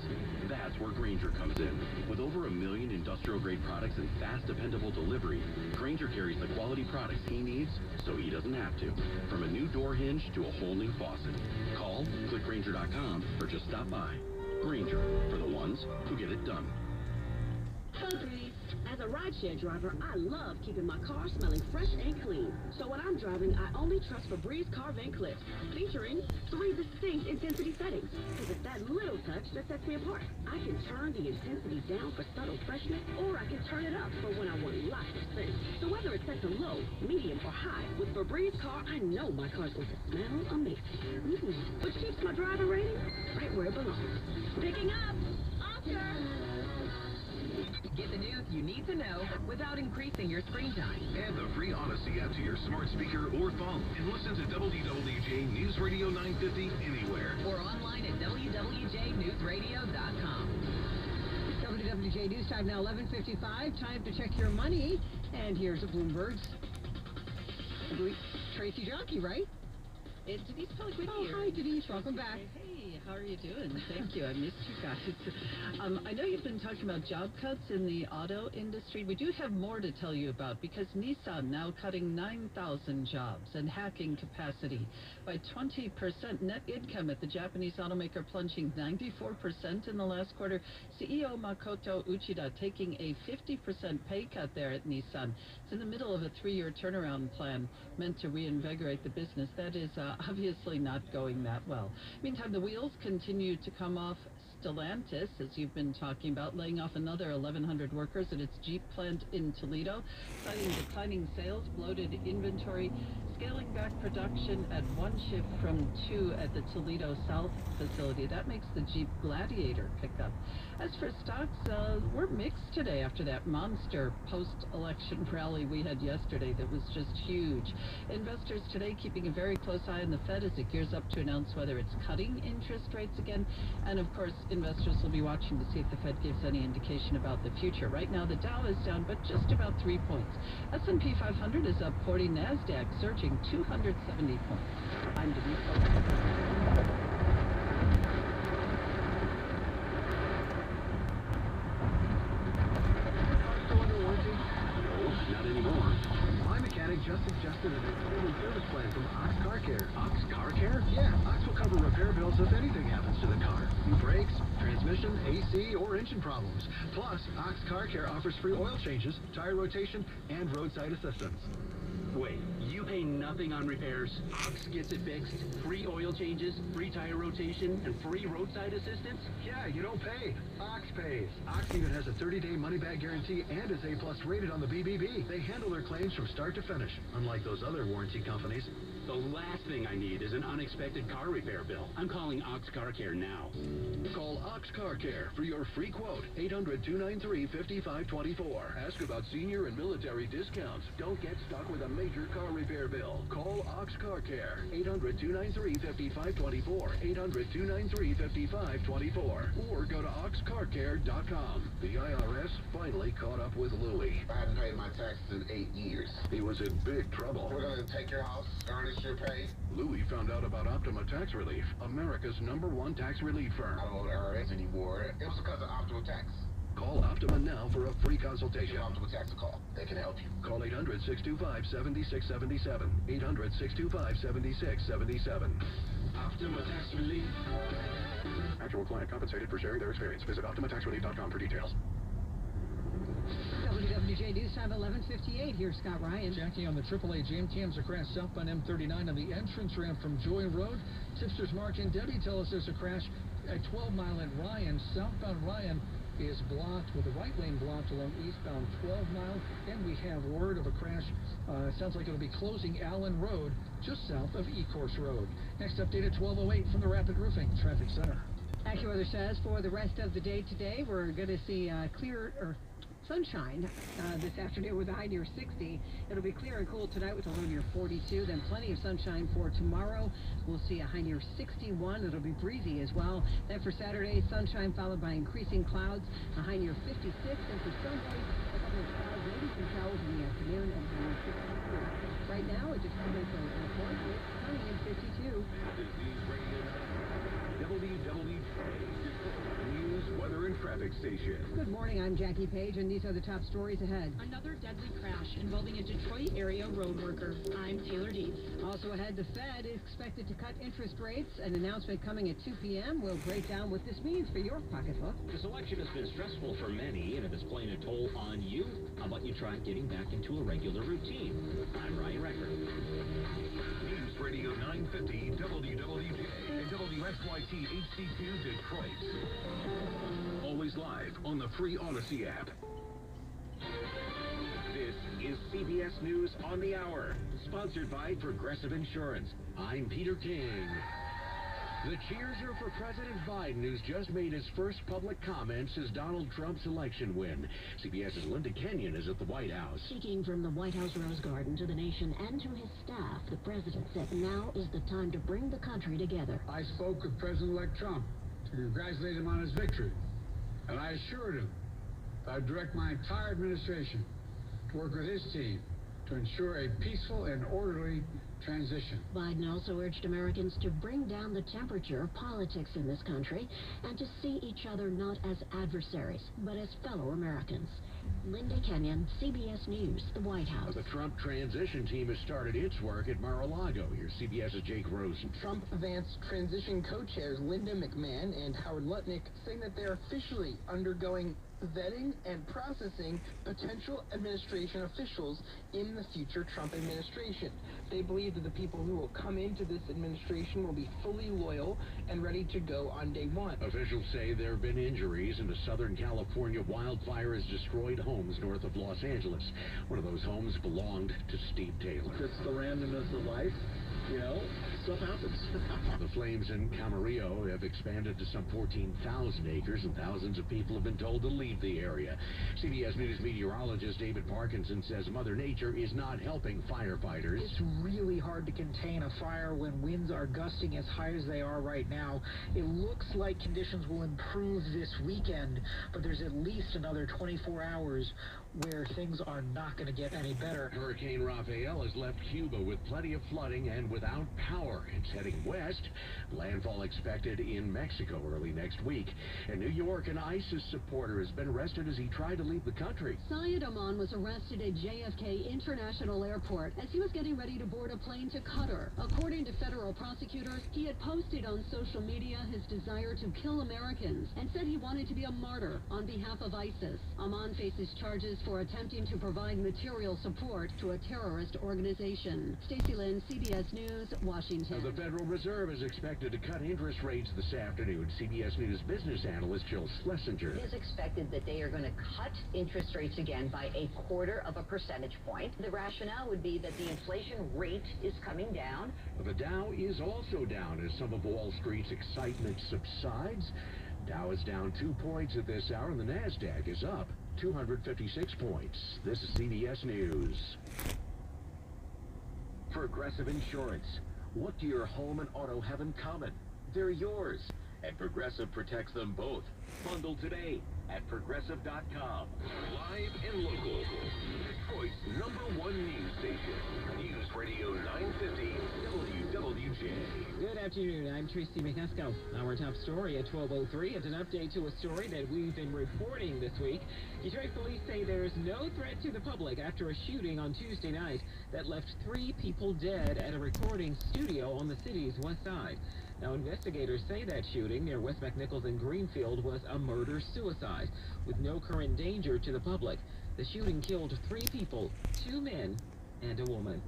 That's where Grainger comes in. With over 1 million industrial-grade products and fast, dependable delivery, Grainger carries the quality products he needs so he doesn't have to. From a new door hinge to a whole new faucet. Call, click Grainger.com, or just stop by. Grainger, for the ones who get it done. Febreze. As a rideshare driver, I love keeping my car smelling fresh and clean. So when I'm driving, I only trust Febreze car vent clips, featuring 3 distinct intensity settings. Because it's that little touch that sets me apart. I can turn the intensity down for subtle freshness, or I can turn it up for when I want lots of scent. So whether it's set to low, medium, or high, with Febreze car, I know my car's going to smell amazing. Which keeps my driver rating right where it belongs. Picking up! Oscar! Get the news you need to know without increasing your screen time. Add the free Odyssey app to your smart speaker or phone and listen to WWJ News Radio 950 anywhere. Or online at WWJNewsRadio.com. WWJ News Time now 11:55. Time to check your money. And here's a Bloomberg's Tracy Jockey, right? It's Denise Pellick with you. Oh, hi, Denise. Welcome back. Hey, how are you doing? Thank you. I missed you guys. I know you've been talking about job cuts in the auto industry. We do have more to tell you about because Nissan now cutting 9,000 jobs and hacking capacity by 20%. Net income at the Japanese automaker plunging 94% in the last quarter. CEO Makoto Uchida taking a 50% pay cut there at Nissan. It's in the middle of a 3-year turnaround plan meant to reinvigorate the business. That is obviously not going that well. Meantime, the wheels continue to come off Stellantis, as you've been talking about, laying off another 1,100 workers at its Jeep plant in Toledo, citing declining sales, bloated inventory, scaling back production at one shift from 2 at the Toledo South facility. That makes the Jeep Gladiator pick up. As for stocks, we're mixed today after that monster post-election rally we had yesterday that was just huge. Investors today keeping a very close eye on the Fed as it gears up to announce whether it's cutting interest rates again. And of course, investors will be watching to see if the Fed gives any indication about the future. Right now, the Dow is down, but just about 3 points. S&P 500 is up 40, NASDAQ surging 270 points. I'm Denise Pellick. Not anymore. My mechanic just suggested an extended service plan from Ox Car Care. Ox Car Care? Yeah, Ox will cover repair bills if anything happens to the car. New brakes, transmission, AC, or engine problems. Plus, Ox Car Care offers free oil changes, tire rotation, and roadside assistance. Wait, you pay nothing on repairs? Ox gets it fixed, free oil changes, free tire rotation, and free roadside assistance? Yeah, you don't pay. Ox pays. Ox even has a 30-day money-back guarantee and is A+ rated on the BBB. They handle their claims from start to finish, unlike those other warranty companies. The last thing I need is an unexpected car repair bill. I'm calling Ox Car Care now. Call Ox Car Care for your free quote. 800-293-5524. Ask about senior and military discounts. Don't get stuck with a major car repair bill. Call Ox Car Care. 800-293-5524. 800-293-5524. Or go to oxcarcare.com. The IRS finally caught up with Louie. I hadn't paid my taxes in 8 years. He was in big trouble. We're going to take your house, garnish your pay. Louie found out about Optima Tax Relief, America's #1 tax relief firm. I don't owe the IRS anymore. It was because of Optima Tax. Call Optima now for a free consultation. Give Optima Tax a call. They can help you. Call 800-625-7677. 800-625-7677. Optima Tax Relief. Actual client compensated for sharing their experience. Visit OptimaTaxRelief.com for details. WWJ News Time 11:58. Here's Scott Ryan. Jackie on the AAA jam cams across southbound M39 on the entrance ramp from Joy Road. Tipsters Mark and Debbie tell us there's a crash at 12 Mile at Ryan. Southbound Ryan is blocked with the right lane blocked along eastbound 12 Mile. And we have word of a crash. Sounds like it'll be closing Allen Road just south of Ecorse Road. Next update at 12:08 from the Rapid Roofing Traffic Center. AccuWeather says for the rest of the day today, we're going to see sunshine this afternoon with a high near 60. It'll be clear and cool tonight with a low near 42. Then plenty of sunshine for tomorrow. We'll see a high near 61. It'll be breezy as well. Then for Saturday, sunshine followed by increasing clouds, a high near 56. And for Sunday, a couple of clouds, maybe some showers in the afternoon, and high near 63. Right now, it just comes from Airport with sunny and 52. News, weather, and traffic station. Good morning, I'm Jackie Page, and these are the top stories ahead. Another deadly crash involving a Detroit area road worker. I'm Taylor Deeds. Also ahead, the Fed is expected to cut interest rates. An announcement coming at 2 p.m. We'll break down what this means for your pocketbook. This election has been stressful for many, and if it's playing a toll on you, how about you try getting back into a regular routine? I'm Ryan Recker. News Radio 950 WWJ and WSYT HD2 Detroit. Always live on the free Odyssey app. This is CBS News on the Hour, sponsored by Progressive Insurance. I'm Peter King. The cheers are for President Biden, who's just made his first public comments as Donald Trump's election win. CBS's Linda Kenyon is at the White House. Speaking from the White House Rose Garden to the nation and to his staff, the president said now is the time to bring the country together. I spoke with President-elect Trump to congratulate him on his victory, and I assured him that I'd direct my entire administration to work with his team to ensure a peaceful and orderly transition. Biden also urged Americans to bring down the temperature of politics in this country and to see each other not as adversaries, but as fellow Americans. Linda Kenyon, CBS News, the White House. The Trump transition team has started its work at Mar-a-Lago. Here's CBS's Jake Rosen. Trump-Vance transition co-chairs Linda McMahon and Howard Lutnick saying that they're officially undergoing vetting and processing potential administration officials in the future Trump administration. They believe that the people who will come into this administration will be fully loyal and ready to go on day one. Officials say there have been injuries and a Southern California wildfire has destroyed homes north of Los Angeles. One of those homes belonged to Steve Taylor. It's the randomness of life. You know, stuff happens. The flames in Camarillo have expanded to some 14,000 acres, and thousands of people have been told to leave the area. CBS News meteorologist David Parkinson says Mother Nature is not helping firefighters. It's really hard to contain a fire when winds are gusting as high as they are right now. It looks like conditions will improve this weekend, but there's at least another 24 hours where things are not going to get any better. Hurricane Rafael has left Cuba with plenty of flooding and without power. It's heading west. Landfall expected in Mexico early next week. In New York, an ISIS supporter has been arrested as he tried to leave the country. Syed Aman was arrested at JFK International Airport as he was getting ready to board a plane to Qatar. According to federal prosecutors, he had posted on social media his desire to kill Americans and said he wanted to be a martyr on behalf of ISIS. Aman faces charges for attempting to provide material support to a terrorist organization. Stacey Lynn, CBS News, Washington. The Federal Reserve is expected to cut interest rates this afternoon. CBS News business analyst Jill Schlesinger. It is expected that they are going to cut interest rates again by 0.25 percentage point. The rationale would be that the inflation rate is coming down. The Dow is also down as some of Wall Street's excitement subsides. Dow is down 2 points at this hour, and the NASDAQ is up 256 points. This is CBS News. Progressive Insurance. What do your home and auto have in common? They're yours, and Progressive protects them both. Bundle today at Progressive.com. Live and local. Detroit's #1 news station. News Radio 950 WWJ. Good afternoon. I'm Tracy McEsco. Our top story at 12:03 is an update to a story that we've been reporting this week. Detroit police say there's no threat to the public after a shooting on Tuesday night that left 3 people dead at a recording studio on the city's west side. Now, investigators say that shooting near West McNichols and Greenfield was a murder-suicide with no current danger to the public. The shooting killed 3 people, 2 men and a woman.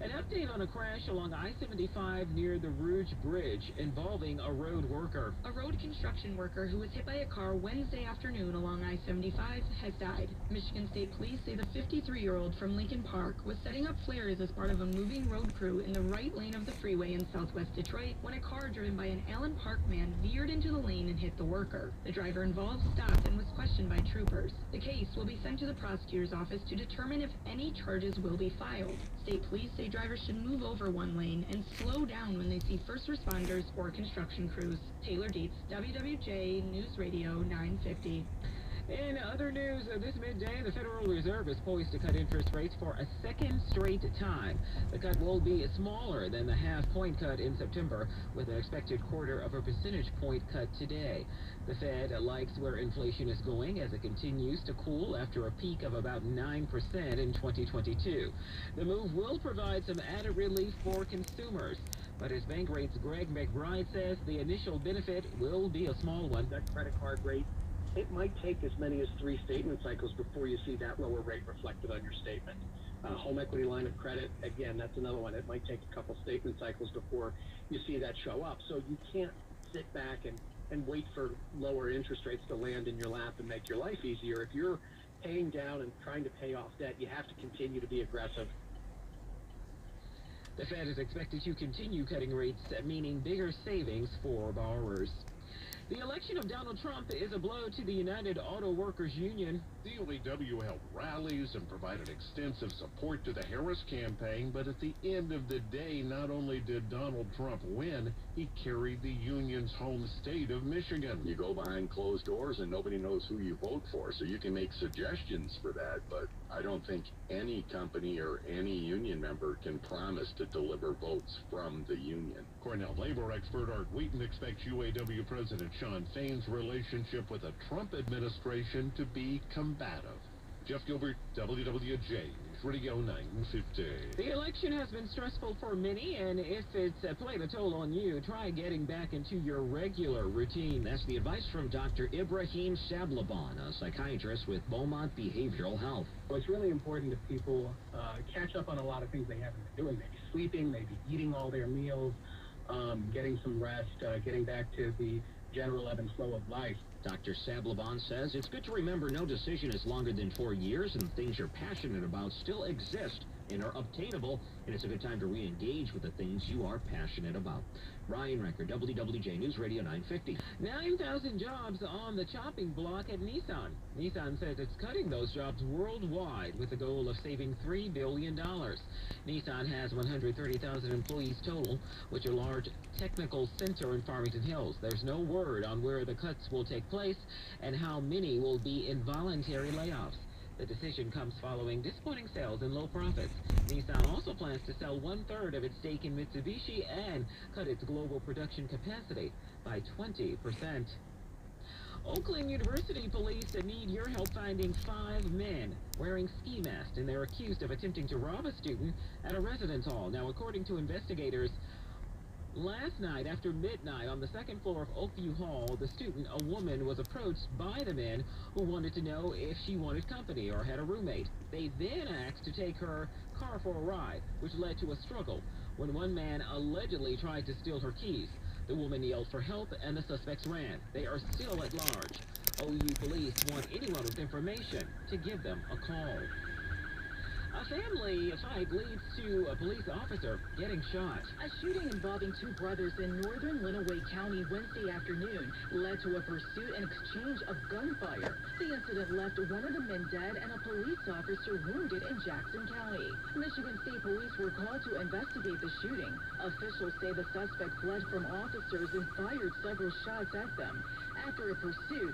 An update on a crash along I-75 near the Rouge Bridge involving a road worker. A road construction worker who was hit by a car Wednesday afternoon along I-75 has died. Michigan State Police say the 53-year-old from Lincoln Park was setting up flares as part of a moving road crew in the right lane of the freeway in southwest Detroit when a car driven by an Allen Park man veered into the lane and hit the worker. The driver involved stopped and was questioned by troopers. The case will be sent to the prosecutor's office to determine if any charges will be filed. State police say drivers should move over one lane and slow down when they see first responders or construction crews. Taylor Dietz, WWJ News Radio 950. In other news, this midday, the Federal Reserve is poised to cut interest rates for a second straight time. The cut will be smaller than the half-point cut in September, with an expected 0.25 percentage point cut today. The Fed likes where inflation is going as it continues to cool after a peak of about 9% in 2022. The move will provide some added relief for consumers, but as Bankrate's Greg McBride says, the initial benefit will be a small one. That credit card rate, it might take as many as 3 statement cycles before you see that lower rate reflected on your statement. Home equity line of credit, again, that's another one. It might take a couple statement cycles before you see that show up. So you can't sit back and wait for lower interest rates to land in your lap and make your life easier. If you're paying down and trying to pay off debt, you have to continue to be aggressive. The Fed is expected to continue cutting rates, meaning bigger savings for borrowers. The election of Donald Trump is a blow to the United Auto Workers Union. The UAW held rallies and provided extensive support to the Harris campaign, but at the end of the day, not only did Donald Trump win, he carried the union's home state of Michigan. You go behind closed doors and nobody knows who you vote for, so you can make suggestions for that, but I don't think any company or any union member can promise to deliver votes from the union. Cornell labor expert Art Wheaton expects UAW President Shawn Fain's relationship with the Trump administration to be combative. Jeff Gilbert, WWJ News Radio 950. The election has been stressful for many, and if it's played a toll on you, try getting back into your regular routine. That's the advice from Dr. Ibrahim Sablaban, a psychiatrist with Beaumont Behavioral Health. So it's really important that people catch up on a lot of things they haven't been doing. Maybe sleeping, maybe eating all their meals, getting some rest, getting back to the general ebb and flow of life. Dr. Sablaban says it's good to remember no decision is longer than 4 years, and things you're passionate about still exist and are obtainable, and it's a good time to re-engage with the things you are passionate about. Ryan Recker, WWJ News Radio 950. 9,000 jobs on the chopping block at Nissan. Nissan says it's cutting those jobs worldwide with the goal of saving $3 billion. Nissan has 130,000 employees total, which are a large technical center in Farmington Hills. There's no word on where the cuts will take place and how many will be involuntary layoffs. The decision comes following disappointing sales and low profits. Nissan also plans to sell 1/3 of its stake in Mitsubishi and cut its global production capacity by 20%. Oakland University police need your help finding 5 men wearing ski masks, and they're accused of attempting to rob a student at a residence hall. Now, according to investigators, last night after midnight on the second floor of Oakview Hall, the student, a woman, was approached by the men who wanted to know if she wanted company or had a roommate. They then asked to take her car for a ride, which led to a struggle when one man allegedly tried to steal her keys. The woman yelled for help and the suspects ran. They are still at large. OU police want anyone with information to give them a call. A family fight leads to a police officer getting shot. A shooting involving 2 brothers in northern Lenawee County Wednesday afternoon led to a pursuit and exchange of gunfire. The incident left one of the men dead and a police officer wounded in Jackson County. Michigan State Police were called to investigate the shooting. Officials say the suspect fled from officers and fired several shots at them. After a pursuit,